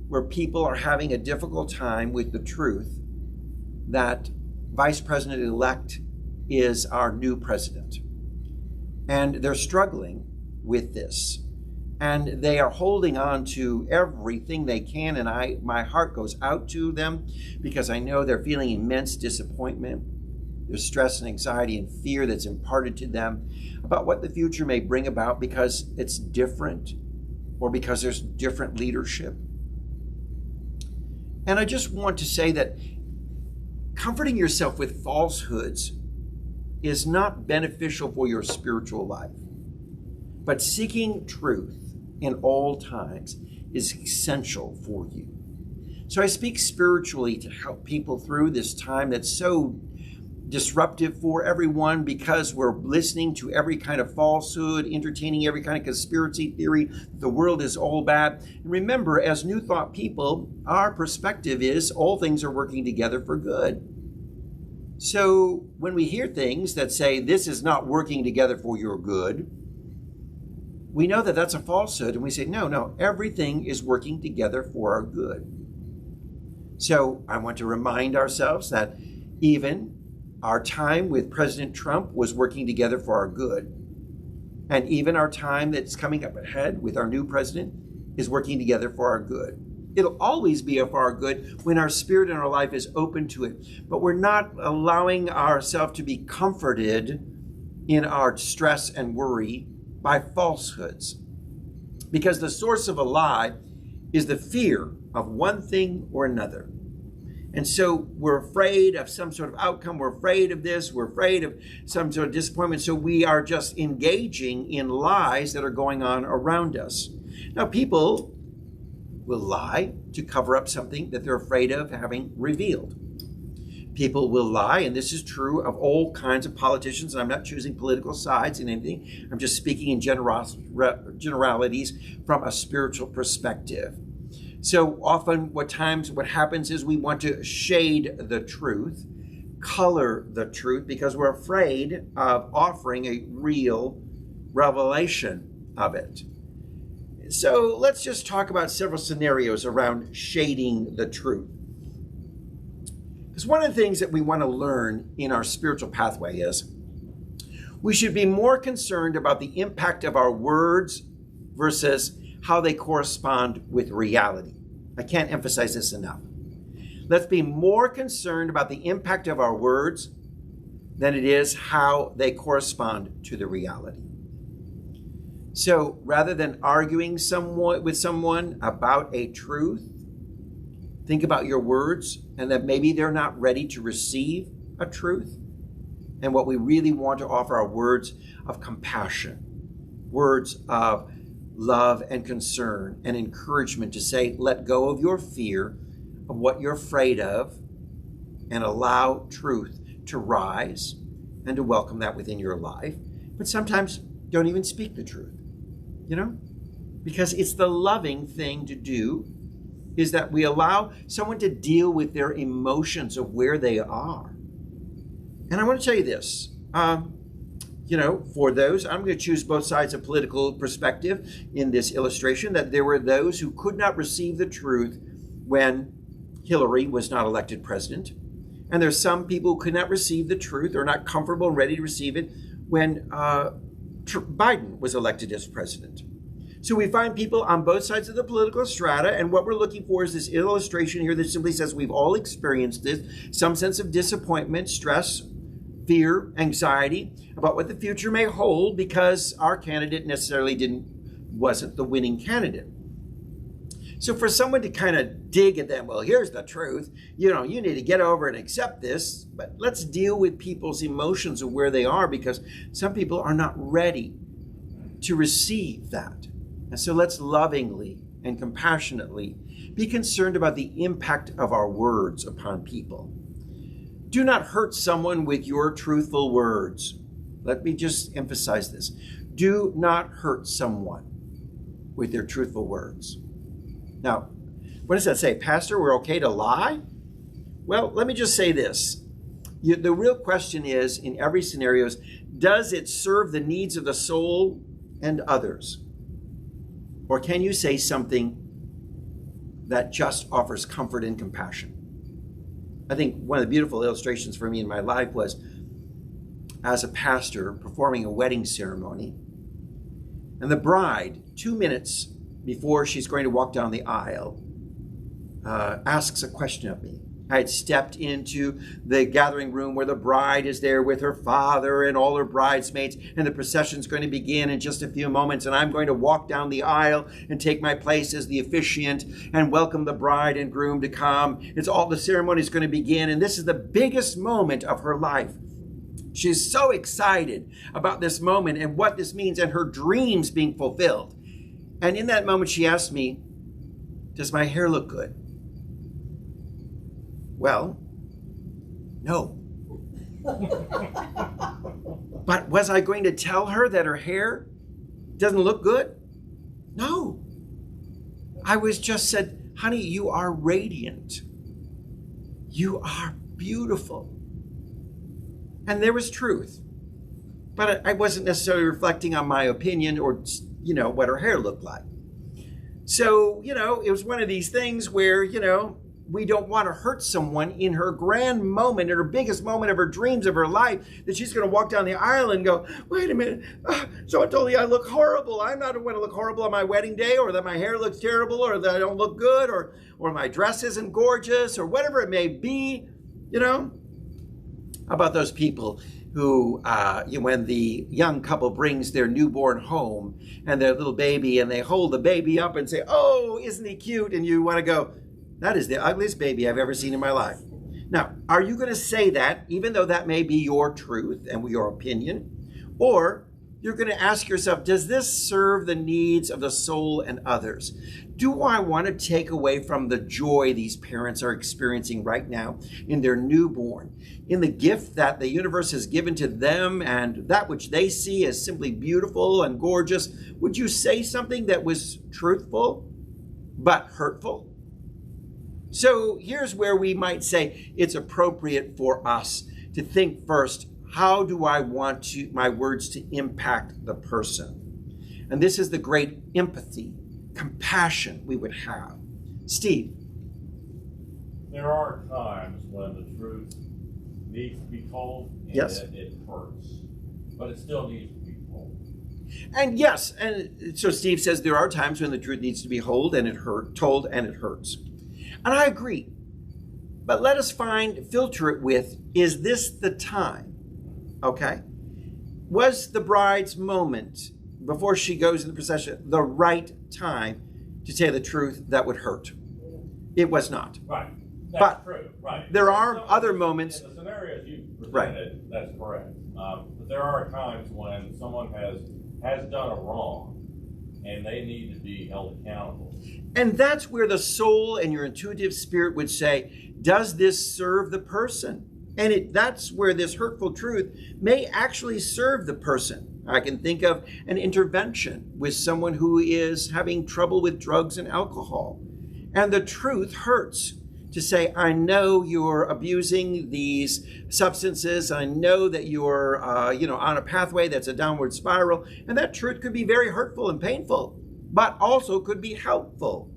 Speaker 1: where people are having a difficult time with the truth that Vice President-elect is our new president. And they're struggling with this. And they are holding on to everything they can. And my heart goes out to them because I know they're feeling immense disappointment. There's stress and anxiety and fear that's imparted to them about what the future may bring about because it's different or because there's different leadership. And I just want to say that comforting yourself with falsehoods is not beneficial for your spiritual life. But seeking truth in all times is essential for you. So I speak spiritually to help people through this time that's so disruptive for everyone because we're listening to every kind of falsehood, entertaining every kind of conspiracy theory. The world is all bad. And remember, as New Thought people, our perspective is all things are working together for good. So when we hear things that say this is not working together for your good, we know that that's a falsehood, and we say, no, everything is working together for our good. So I want to remind ourselves that even our time with President Trump was working together for our good. And even our time that's coming up ahead with our new president is working together for our good. It'll always be for our good when our spirit and our life is open to it. But we're not allowing ourselves to be comforted in our stress and worry by falsehoods. Because the source of a lie is the fear of one thing or another. And so we're afraid of some sort of outcome. We're afraid of this. We're afraid of some sort of disappointment. So we are just engaging in lies that are going on around us. Now, people will lie to cover up something that they're afraid of having revealed. People will lie, and this is true of all kinds of politicians, and I'm not choosing political sides in anything. I'm just speaking in generalities from a spiritual perspective. So often what happens is we want to shade the truth, color the truth, because we're afraid of offering a real revelation of it. So let's just talk about several scenarios around shading the truth. Because one of the things that we want to learn in our spiritual pathway is we should be more concerned about the impact of our words versus how they correspond with reality. I can't emphasize this enough. Let's be more concerned about the impact of our words than it is how they correspond to the reality. So rather than arguing with someone about a truth, think about your words and that maybe they're not ready to receive a truth. And what we really want to offer are words of compassion, words of love and concern and encouragement to say, let go of your fear of what you're afraid of and allow truth to rise and to welcome that within your life. But sometimes don't even speak the truth, because it's the loving thing to do is that we allow someone to deal with their emotions of where they are. And I want to tell you this, for those, I'm going to choose both sides of political perspective in this illustration, that there were those who could not receive the truth when Hillary was not elected president. And there's some people who could not receive the truth or not comfortable and ready to receive it when Biden was elected as president. So we find people on both sides of the political strata, and what we're looking for is this illustration here that simply says we've all experienced this, some sense of disappointment, stress, fear, anxiety about what the future may hold because our candidate necessarily wasn't the winning candidate. So for someone to kind of dig at them, well, here's the truth, you need to get over and accept this, but let's deal with people's emotions of where they are because some people are not ready to receive that. And so let's lovingly and compassionately be concerned about the impact of our words upon people. Do not hurt someone with your truthful words. Let me just emphasize this. Do not hurt someone with their truthful words. Now, what does that say? Pastor, we're okay to lie? Well, let me just say this. The real question is, in every scenario, is, does it serve the needs of the soul and others? Or can you say something that just offers comfort and compassion? I think one of the beautiful illustrations for me in my life was as a pastor performing a wedding ceremony. And the bride, 2 minutes before she's going to walk down the aisle, asks a question of me. I had stepped into the gathering room where the bride is there with her father and all her bridesmaids, and the procession's going to begin in just a few moments, and I'm going to walk down the aisle and take my place as the officiant and welcome the bride and groom to come. It's all, the ceremony is going to begin, and this is the biggest moment of her life. She's so excited about this moment and what this means and her dreams being fulfilled. And in that moment, she asked me, "Does my hair look good?" Well, no. But was I going to tell her that her hair doesn't look good? No. I was just said, "Honey, you are radiant. You are beautiful." And there was truth. But I wasn't necessarily reflecting on my opinion or, what her hair looked like. So, it was one of these things where, we don't want to hurt someone in her grand moment, in her biggest moment of her dreams of her life, that she's going to walk down the aisle and go, "Wait a minute, so I told you I look horrible. I'm not going to look horrible on my wedding day, or that my hair looks terrible, or that I don't look good, or my dress isn't gorgeous," or whatever it may be, How about those people who, when the young couple brings their newborn home and their little baby, and they hold the baby up and say, "Oh, isn't he cute?" And you want to go, "That is the ugliest baby I've ever seen in my life." Now, are you going to say that, even though that may be your truth and your opinion? Or you're going to ask yourself, does this serve the needs of the soul and others? Do I want to take away from the joy these parents are experiencing right now in their newborn, in the gift that the universe has given to them and that which they see as simply beautiful and gorgeous? Would you say something that was truthful but hurtful? So here's where we might say it's appropriate for us to think first, how do I want my words to impact the person? And this is the great empathy, compassion we would have. Steve.
Speaker 3: There are times when the truth needs to be told, and
Speaker 1: yes,
Speaker 3: it hurts, but it still needs to be told.
Speaker 1: And yes, and so Steve says there are times when the truth needs to be told and it hurts. And I agree. But let us filter it with, is this the time? Okay? Was the bride's moment before she goes in the procession the right time to say the truth that would hurt? It was not.
Speaker 3: Right. That's true. Right.
Speaker 1: There are other moments.
Speaker 3: In the scenarios you presented,
Speaker 1: right,
Speaker 3: that's correct. But there are times when someone has done a wrong and they need to be held accountable.
Speaker 1: And that's where the soul and your intuitive spirit would say, does this serve the person? And that's where this hurtful truth may actually serve the person. I can think of an intervention with someone who is having trouble with drugs and alcohol. And the truth hurts to say, I know you're abusing these substances. I know that you're on a pathway that's a downward spiral. And that truth could be very hurtful and painful, but also could be helpful.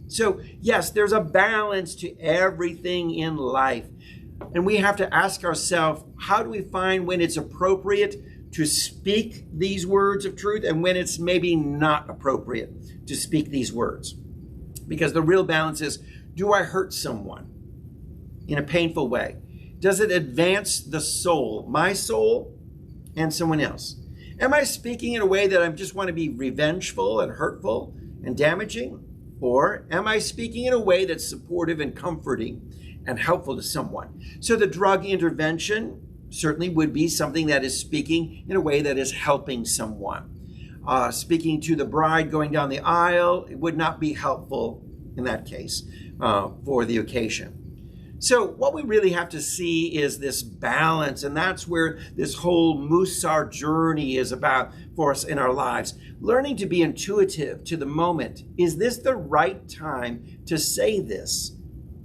Speaker 1: So yes, there's a balance to everything in life. And we have to ask ourselves, how do we find when it's appropriate to speak these words of truth and when it's maybe not appropriate to speak these words? Because the real balance is, do I hurt someone in a painful way? Does it advance the soul, my soul and someone else? Am I speaking in a way that I just want to be revengeful and hurtful and damaging? Or am I speaking in a way that's supportive and comforting and helpful to someone? So the drug intervention certainly would be something that is speaking in a way that is helping someone. Speaking to the bride going down the aisle, it would not be helpful in that case for the occasion. So what we really have to see is this balance, and that's where this whole Moosa journey is about for us in our lives. Learning to be intuitive to the moment. Is this the right time to say this?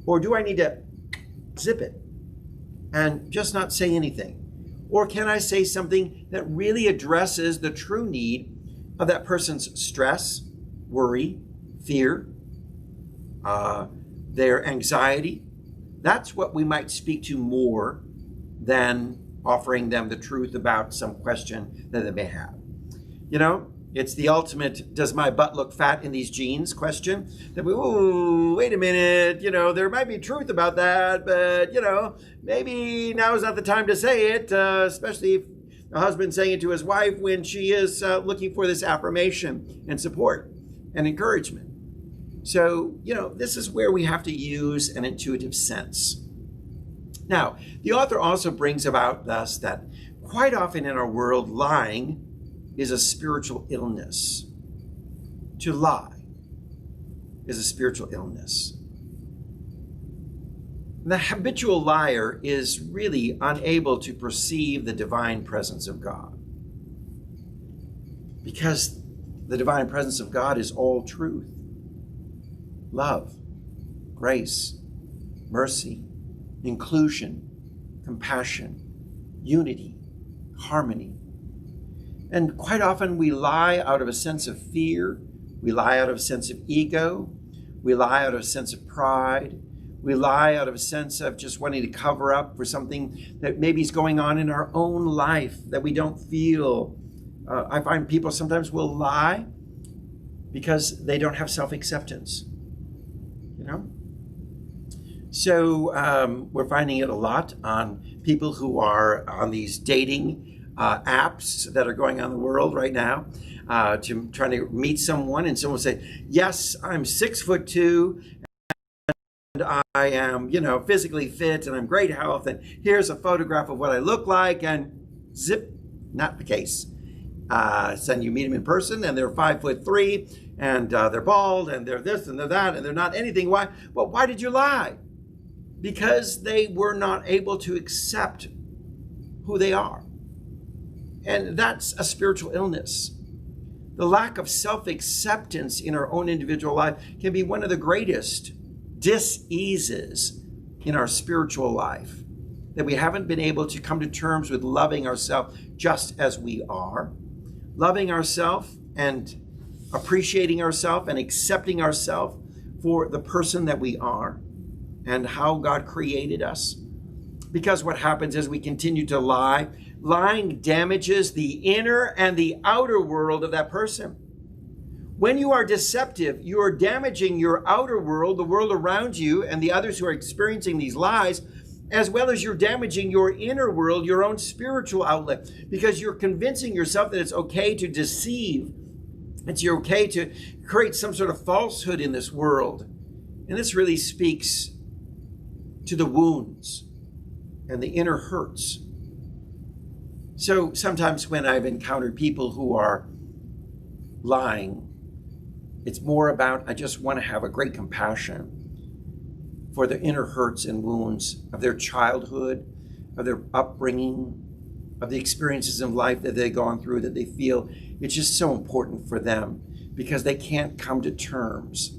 Speaker 1: Or do I need to zip it and just not say anything? Or can I say something that really addresses the true need of that person's stress, worry, fear, their anxiety? That's what we might speak to more than offering them the truth about some question that they may have. It's the ultimate, does my butt look fat in these jeans question. That we, ooh, wait a minute, there might be truth about that, but, maybe now is not the time to say it, especially if a husband saying it to his wife when she is looking for this affirmation and support and encouragement. So, this is where we have to use an intuitive sense. Now, the author also brings about thus that quite often in our world, lying is a spiritual illness. To lie is a spiritual illness. The habitual liar is really unable to perceive the divine presence of God, because the divine presence of God is all truth, love, grace, mercy, inclusion, compassion, unity, harmony. And quite often we lie out of a sense of fear, we lie out of a sense of ego, we lie out of a sense of pride, we lie out of a sense of just wanting to cover up for something that maybe is going on in our own life that we don't feel. I find people sometimes will lie because they don't have self-acceptance, So we're finding it a lot on people who are on these dating apps that are going on in the world right now, to trying to meet someone, and someone will say, yes, I'm 6'2", and I am, physically fit, and I'm great health, and here's a photograph of what I look like, and zip, not the case. Then you meet them in person, and they're 5'3", and they're bald, and they're this, and they're that, and they're not anything. Why? Well, why did you lie? Because they were not able to accept who they are. And that's a spiritual illness. The lack of self-acceptance in our own individual life can be one of the greatest dis-eases in our spiritual life, that we haven't been able to come to terms with loving ourselves just as we are, loving ourselves and appreciating ourselves and accepting ourselves for the person that we are and how God created us. Because what happens is we continue to lie. Lying damages the inner and the outer world of that person. When you are deceptive, you are damaging your outer world, the world around you, and the others who are experiencing these lies, as well as you're damaging your inner world, your own spiritual outlet, because you're convincing yourself that it's okay to deceive. It's okay to create some sort of falsehood in this world. And this really speaks to the wounds and the inner hurts. So sometimes when I've encountered people who are lying, it's more about, I just want to have a great compassion for the inner hurts and wounds of their childhood, of their upbringing, of the experiences in life that they've gone through, that they feel it's just so important for them because they can't come to terms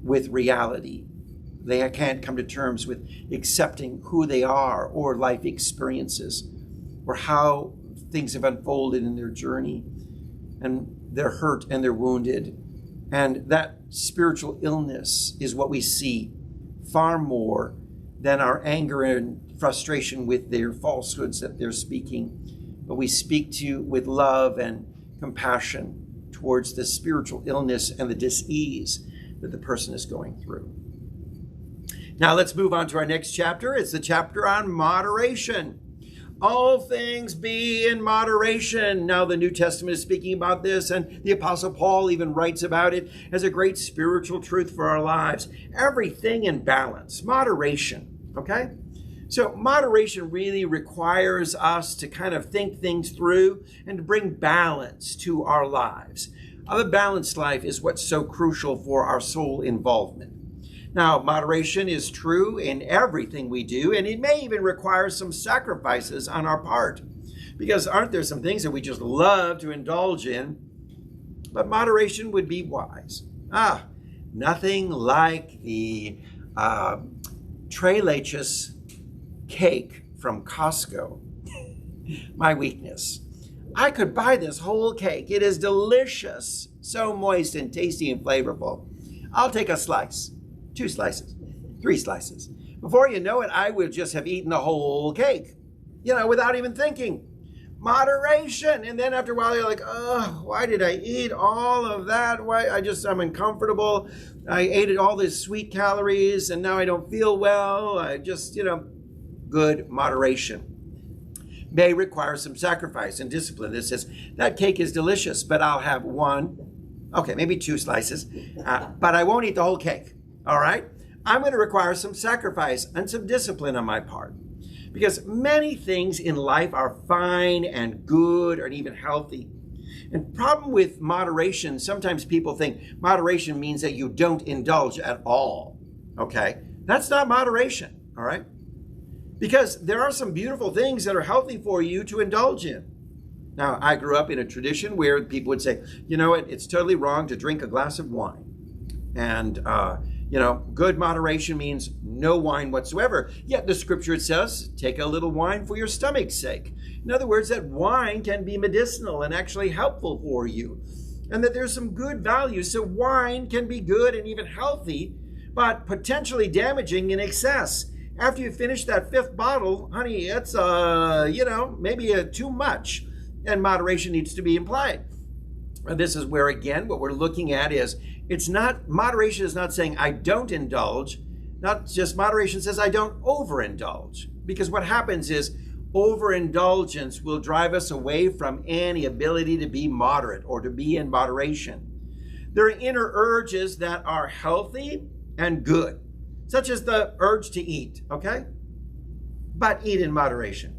Speaker 1: with reality. They can't come to terms with accepting who they are or life experiences or how things have unfolded in their journey, and they're hurt and they're wounded. And that spiritual illness is what we see far more than our anger and frustration with their falsehoods that they're speaking. But we speak to with love and compassion towards the spiritual illness and the dis-ease that the person is going through. Now let's move on to our next chapter. It's the chapter on moderation. All things be in moderation. Now the New Testament is speaking about this, and the Apostle Paul even writes about it as a great spiritual truth for our lives. Everything in balance, moderation, okay? So moderation really requires us to kind of think things through and to bring balance to our lives. The balanced life is what's so crucial for our soul involvement. Now, moderation is true in everything we do, and it may even require some sacrifices on our part. Because aren't there some things that we just love to indulge in? But moderation would be wise. Nothing like the tres leches cake from Costco. My weakness. I could buy this whole cake. It is delicious, so moist and tasty and flavorful. I'll take a slice. 2 slices, 3 slices. Before you know it, I would just have eaten the whole cake, without even thinking. Moderation. And then after a while, you're like, oh, why did I eat all of that? I'm uncomfortable. I ate all these sweet calories and now I don't feel well. Good moderation. May require some sacrifice and discipline. This says, that cake is delicious, but I'll have one, okay, maybe 2 slices, but I won't eat the whole cake, all right? I'm going to require some sacrifice and some discipline on my part. Because many things in life are fine and good and even healthy. And problem with moderation, sometimes people think moderation means that you don't indulge at all, okay? That's not moderation, all right? Because there are some beautiful things that are healthy for you to indulge in. Now, I grew up in a tradition where people would say, you know what, it's totally wrong to drink a glass of wine. And, good moderation means no wine whatsoever. Yet the scripture, it says, take a little wine for your stomach's sake. In other words, that wine can be medicinal and actually helpful for you. And that there's some good values. So wine can be good and even healthy, but potentially damaging in excess. After you finish that 5th bottle, honey, it's, maybe too much. And moderation needs to be implied. And this is where, again, what we're looking at is, moderation is not saying I don't indulge, not just moderation says I don't overindulge. Because what happens is overindulgence will drive us away from any ability to be moderate or to be in moderation. There are inner urges that are healthy and good, such as the urge to eat, okay? But eat in moderation,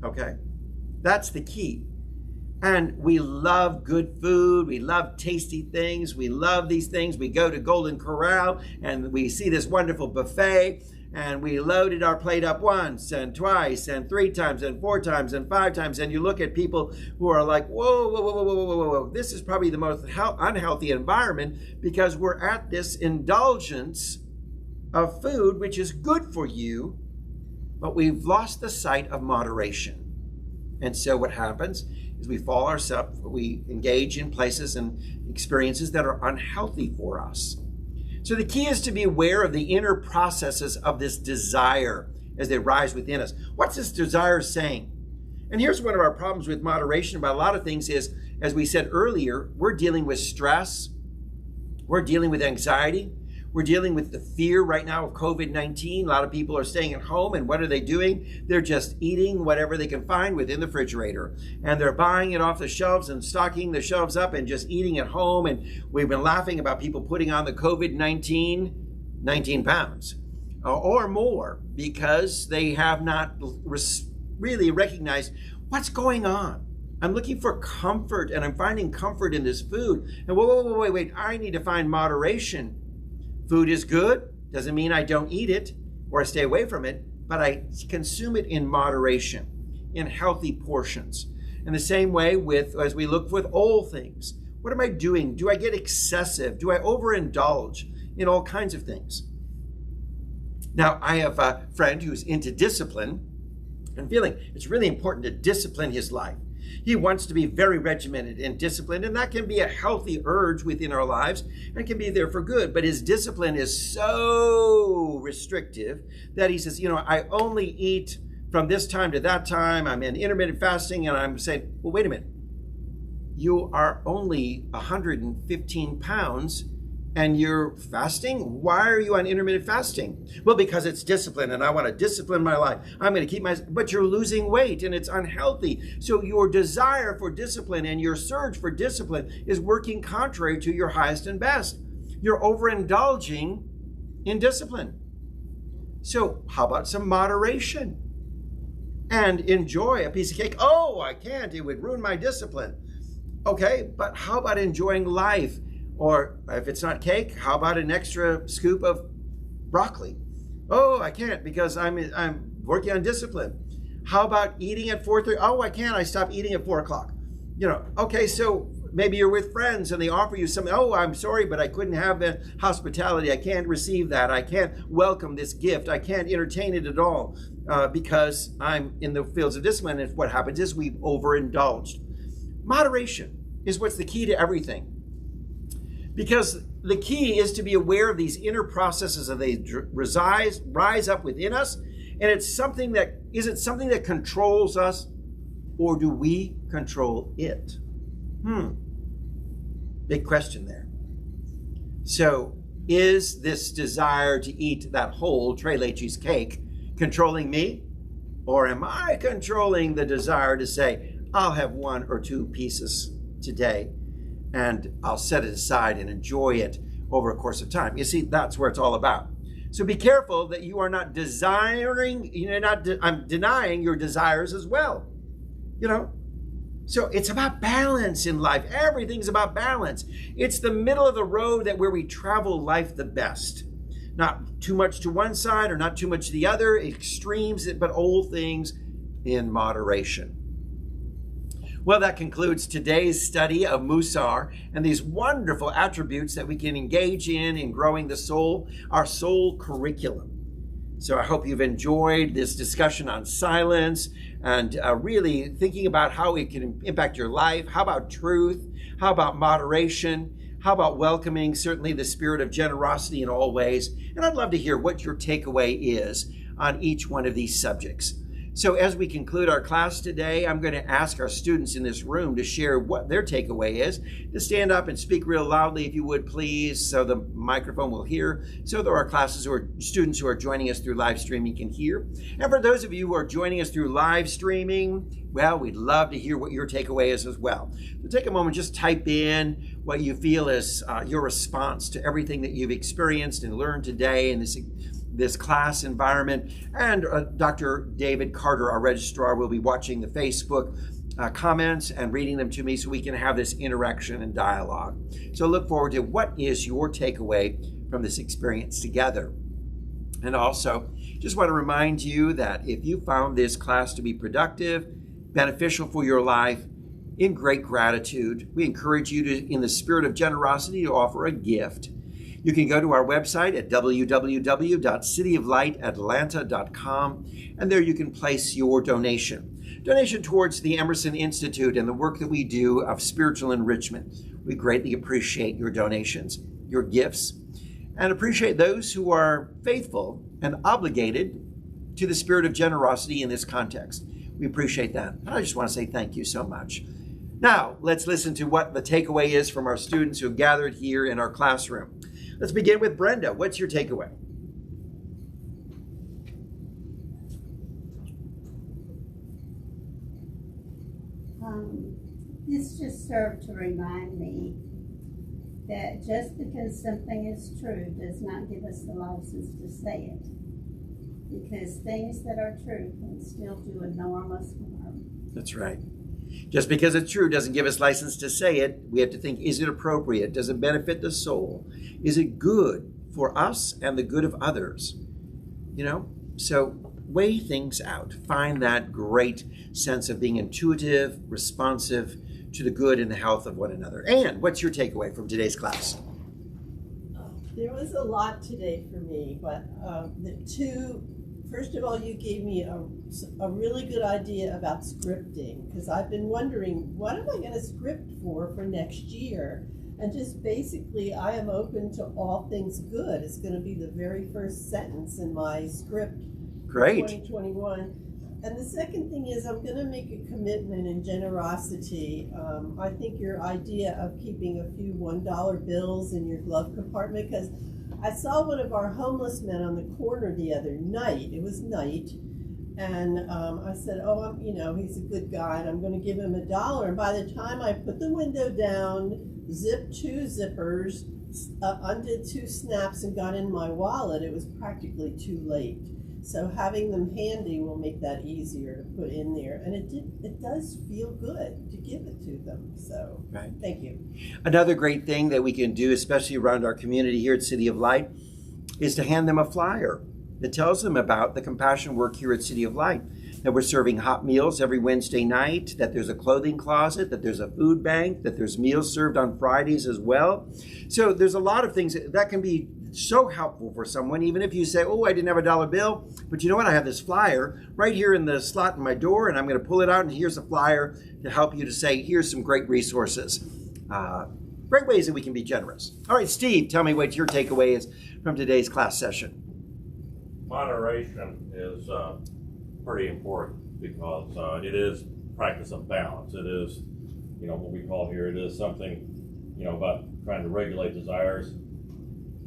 Speaker 1: okay? That's the key. And we love good food. We love tasty things. We love these things. We go to Golden Corral and we see this wonderful buffet and we loaded our plate up once and twice and 3 times and 4 times and 5 times. And you look at people who are like, whoa, whoa, whoa, whoa, whoa, whoa, whoa. This is probably the most unhealthy environment because we're at this indulgence of food, which is good for you, but we've lost the sight of moderation. And so what happens is we engage in places and experiences that are unhealthy for us. So the key is to be aware of the inner processes of this desire as they rise within us. What's this desire saying? And here's one of our problems with moderation about a lot of things is, as we said earlier, we're dealing with stress, we're dealing with anxiety, we're dealing with the fear right now of COVID-19. A lot of people are staying at home, and what are they doing? They're just eating whatever they can find within the refrigerator. And they're buying it off the shelves and stocking the shelves up and just eating at home. And we've been laughing about people putting on the COVID-19 19 pounds or more because they have not really recognized what's going on. I'm looking for comfort, and I'm finding comfort in this food. And wait, I need to find moderation. Food is good, doesn't mean I don't eat it or I stay away from it, but I consume it in moderation, in healthy portions. In the same way as we look with all things, what am I doing? Do I get excessive? Do I overindulge in all kinds of things? Now, I have a friend who's into discipline and feeling it's really important to discipline his life. He wants to be very regimented and disciplined, and that can be a healthy urge within our lives and can be there for good. But his discipline is so restrictive that he says, I only eat from this time to that time. I'm in intermittent fasting, and I'm saying, well, wait a minute. You are only 115 pounds and you're fasting? Why are you on intermittent fasting? Well, because it's discipline and I want to discipline my life. I'm going to keep but you're losing weight and it's unhealthy. So your desire for discipline and your surge for discipline is working contrary to your highest and best. You're overindulging in discipline. So how about some moderation? And enjoy a piece of cake. Oh, I can't. It would ruin my discipline. Okay, but how about enjoying life? Or if it's not cake, how about an extra scoop of broccoli? Oh, I can't because I'm working on discipline. How about eating at 4:30? Oh, I can't. I stopped eating at 4 o'clock. Okay, so maybe you're with friends and they offer you something. Oh, I'm sorry, but I couldn't have the hospitality. I can't receive that. I can't welcome this gift. I can't entertain it at all because I'm in the fields of discipline. And what happens is we've overindulged. Moderation is what's the key to everything. Because the key is to be aware of these inner processes as they rise up within us. And it's something that, is it something that controls us? or do we control it? Big question there. So is this desire to eat that whole Tres Leches cake controlling me? Or am I controlling the desire to say, I'll have 1 or 2 pieces today and I'll set it aside and enjoy it over a course of time? You see, that's where it's all about. So be careful that you are not I'm denying your desires as well. So it's about balance in life. Everything's about balance. It's the middle of the road where we travel life the best. Not too much to one side or not too much to the other, extremes, but all things in moderation. Well, that concludes today's study of Moosa and these wonderful attributes that we can engage in growing the soul, our soul curriculum. So I hope you've enjoyed this discussion on silence and really thinking about how it can impact your life. How about truth? How about moderation? How about welcoming certainly the spirit of generosity in all ways? And I'd love to hear what your takeaway is on each one of these subjects. So as we conclude our class today, I'm going to ask our students in this room to share what their takeaway is, to stand up and speak real loudly, if you would, please, so the microphone will hear, so that our students who are joining us through live streaming can hear. And for those of you who are joining us through live streaming, well, we'd love to hear what your takeaway is as well. So take a moment, just type in what you feel is your response to everything that you've experienced and learned today in this class environment. And Dr. David Carter, our registrar, will be watching the Facebook comments and reading them to me so we can have this interaction and dialogue. So look forward to what is your takeaway from this experience together. And also, just want to remind you that if you found this class to be productive, beneficial for your life, in great gratitude, we encourage you to, in the spirit of generosity, to offer a gift. You can go to our website at www.cityoflightatlanta.com, and there you can place your donation. Donation towards the Emerson Institute and the work that we do of spiritual enrichment. We greatly appreciate your donations, your gifts, and appreciate those who are faithful and obligated to the spirit of generosity in this context. We appreciate that. And I just want to say thank you so much. Now, let's listen to what the takeaway is from our students who have gathered here in our classroom. Let's begin with Brenda. What's your takeaway?
Speaker 4: This just served to remind me that just because something is true does not give us the license to say it. Because things that are true can still do enormous harm. That's right.
Speaker 1: Just because it's true doesn't give us license to say it. We have to think, is it appropriate? Does it benefit the soul? Is it good for us and the good of others? So weigh things out. Find that great sense of being intuitive, responsive to the good and the health of one another. And what's your takeaway from today's class?
Speaker 2: There was a lot today for me, but first of all, you gave me a really good idea about scripting, because I've been wondering, what am I going to script for next year? And just basically, I am open to all things good. It's going to be the very first sentence in my script for 2021. And the second thing is, I'm going to make a commitment in generosity. I think your idea of keeping a few $1 bills in your glove compartment, because I saw one of our homeless men on the corner the other night. It was night. And I said, he's a good guy, and I'm going to give him $1. And by the time I put the window down, zipped 2 zippers, undid 2 snaps, and got in my wallet, it was practically too late. So having them handy will make that easier to put in there. And it does feel good to give it to them. So Thank you.
Speaker 1: Another great thing that we can do, especially around our community here at City of Light, is to hand them a flyer that tells them about the compassion work here at City of Light. That we're serving hot meals every Wednesday night, that there's a clothing closet, that there's a food bank, that there's meals served on Fridays as well. So there's a lot of things that can be so helpful for someone, even if you say, oh, I didn't have $1 bill, but you know what? I have this flyer right here in the slot in my door, and I'm going to pull it out, and here's a flyer to help you to say, here's some great resources. Great ways that we can be generous. All right, Steve, tell me what your takeaway is from today's class session.
Speaker 3: Moderation is pretty important, because it is practice of balance. It is, what we call here, it is something, about trying to regulate desires.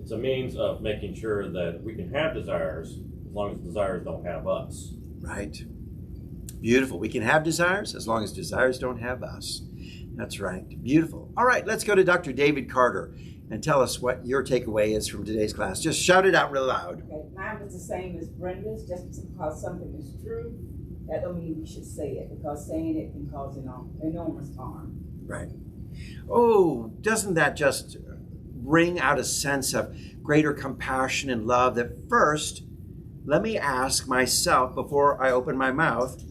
Speaker 3: It's a means of making sure that we can have desires as long as desires don't have us.
Speaker 1: Right. Beautiful. We can have desires as long as desires don't have us. That's right. Beautiful. All right, let's go to Dr. David Carter and tell us what your takeaway is from today's class. Just shout it out real loud.
Speaker 5: Okay, mine was the same as Brenda's. Just because something is true, that don't mean we should say it, because saying it can cause enormous harm.
Speaker 1: Right. Oh, doesn't that just bring out a sense of greater compassion and love that first, let me ask myself before I open my mouth,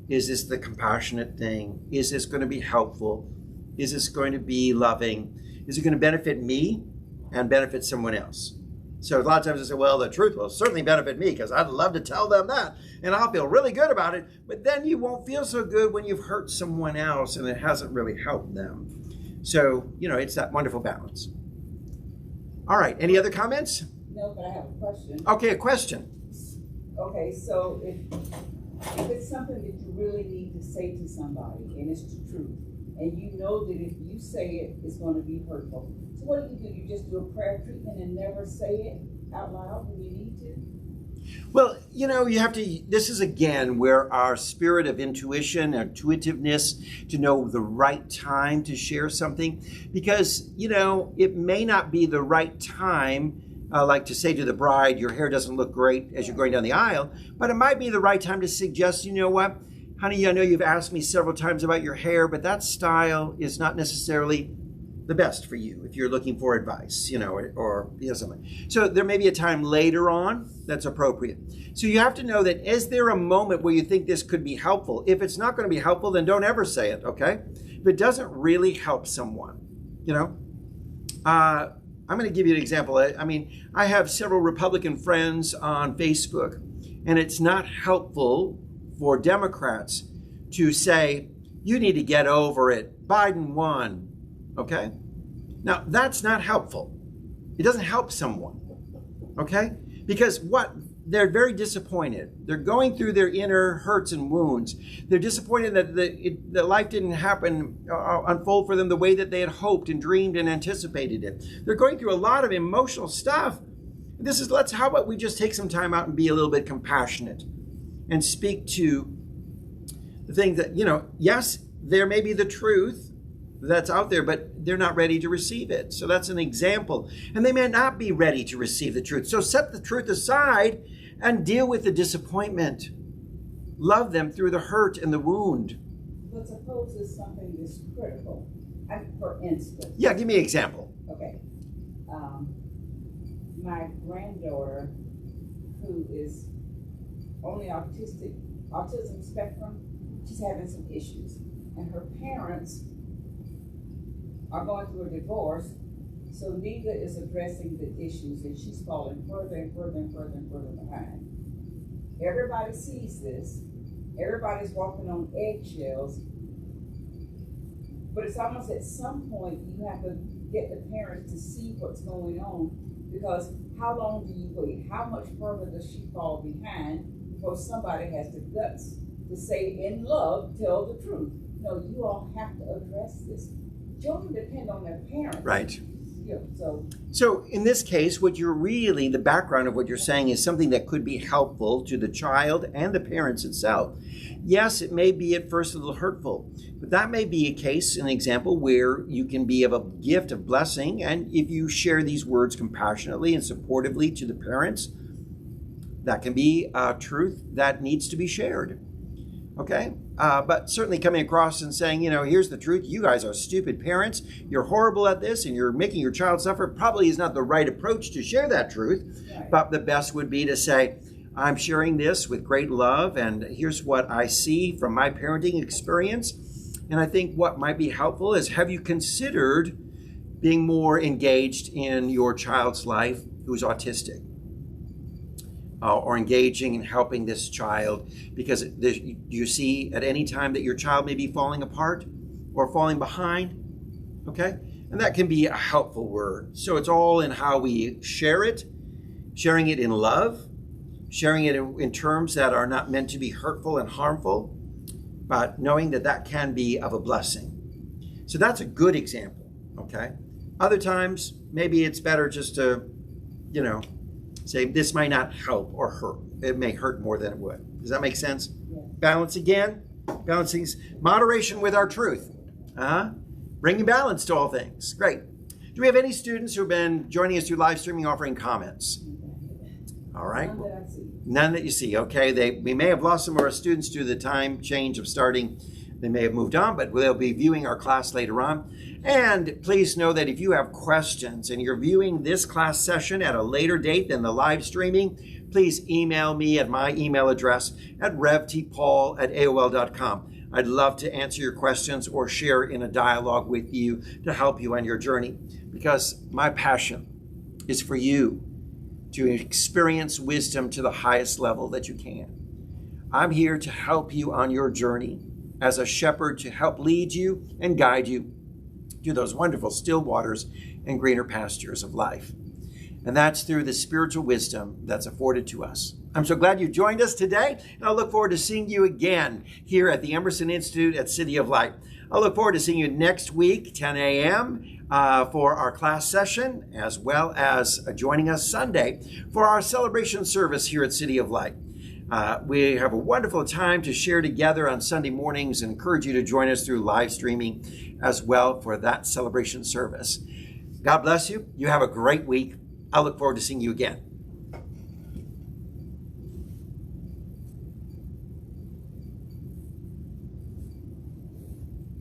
Speaker 1: is this the compassionate thing? Is this going to be helpful? Is this going to be loving? Is it going to benefit me and benefit someone else? So a lot of times I say, well, the truth will certainly benefit me because I'd love to tell them that and I'll feel really good about it. But then you won't feel so good when you've hurt someone else and it hasn't really helped them. So, it's that wonderful balance. All right. Any other comments?
Speaker 5: No, but I have a question.
Speaker 1: Okay, a question.
Speaker 5: Okay, so if it's something that you really need to say to somebody and it's the truth, and you know that if you say it, it's going to be hurtful. So what do? You just do a prayer treatment and never say it out loud when you need to?
Speaker 1: Well, you have to, this is again where our spirit of intuition, intuitiveness, to know the right time to share something, because, it may not be the right time, like to say to the bride, your hair doesn't look great as you're going down the aisle, but it might be the right time to suggest, you know what, honey, I know you've asked me several times about your hair, but that style is not necessarily the best for you if you're looking for advice, or something. So there may be a time later on that's appropriate. So you have to know that, is there a moment where you think this could be helpful? If it's not going to be helpful, then don't ever say it, okay? If it doesn't really help someone, I'm going to give you an example. I have several Republican friends on Facebook, and it's not helpful for Democrats to say, you need to get over it. Biden won. Okay? Now, that's not helpful. It doesn't help someone. Okay? Because they're very disappointed. They're going through their inner hurts and wounds. They're disappointed that the life didn't unfold for them the way that they had hoped and dreamed and anticipated it. They're going through a lot of emotional stuff. How about we just take some time out and be a little bit compassionate and speak to the thing that, yes, there may be the truth that's out there, but they're not ready to receive it. So that's an example. And they may not be ready to receive the truth. So set the truth aside and deal with the disappointment. Love them through the hurt and the wound.
Speaker 5: But suppose it's something that's critical. For instance.
Speaker 1: Yeah, give me an example.
Speaker 5: Okay. My granddaughter, who is on the autism spectrum, she's having some issues. And her parents are going through a divorce, so neither is addressing the issues, and she's falling further and further and further and further behind. Everybody sees this. Everybody's walking on eggshells. But it's almost at some point you have to get the parents to see what's going on, because how long do you wait? How much further does she fall behind before somebody has the guts to say in love, tell the truth? No, you all have to address this. Children depend on their parents.
Speaker 1: Right.
Speaker 5: So
Speaker 1: in this case, the background of what you're saying is something that could be helpful to the child and the parents itself. Yes, it may be at first a little hurtful, but that may be a case, an example where you can be of a gift of blessing. And if you share these words compassionately and supportively to the parents, that can be a truth that needs to be shared. Okay? But certainly coming across and saying, here's the truth. You guys are stupid parents. You're horrible at this and you're making your child suffer probably is not the right approach to share that truth.
Speaker 5: Right.
Speaker 1: But the best would be to say, I'm sharing this with great love, and here's what I see from my parenting experience. And I think what might be helpful is, have you considered being more engaged in your child's life who's autistic? Or engaging in helping this child, because you see at any time that your child may be falling apart or falling behind, okay? And that can be a helpful word. So it's all in how we share it, sharing it in love, sharing it in terms that are not meant to be hurtful and harmful. but knowing that that can be of a blessing. So that's a good example, okay? Other times, maybe it's better just to, say this might not help or hurt. It may hurt more than it would. Does that make sense?
Speaker 5: Yeah.
Speaker 1: Balance again. Balancing moderation with our truth. Bringing balance to all things. Great. Do we have any students who have been joining us through live streaming offering comments? All right.
Speaker 5: None that I see.
Speaker 1: None that you see. Okay. We may have lost some of our students due to the time change of starting. They may have moved on, but they'll be viewing our class later on. And please know that if you have questions and you're viewing this class session at a later date than the live streaming, please email me at my email address at revtpaul@aol.com. I'd love to answer your questions or share in a dialogue with you to help you on your journey, because my passion is for you to experience wisdom to the highest level that you can. I'm here to help you on your journey as a shepherd, to help lead you and guide you to those wonderful still waters and greener pastures of life. And that's through the spiritual wisdom that's afforded to us. I'm so glad you joined us today, and I look forward to seeing you again here at the Emerson Institute at City of Light. I look forward to seeing you next week, 10 a.m., for our class session, as well as joining us Sunday for our celebration service here at City of Light. We have a wonderful time to share together on Sunday mornings, and encourage you to join us through live streaming as well for that celebration service. God bless you. You have a great week. I look forward to seeing you again.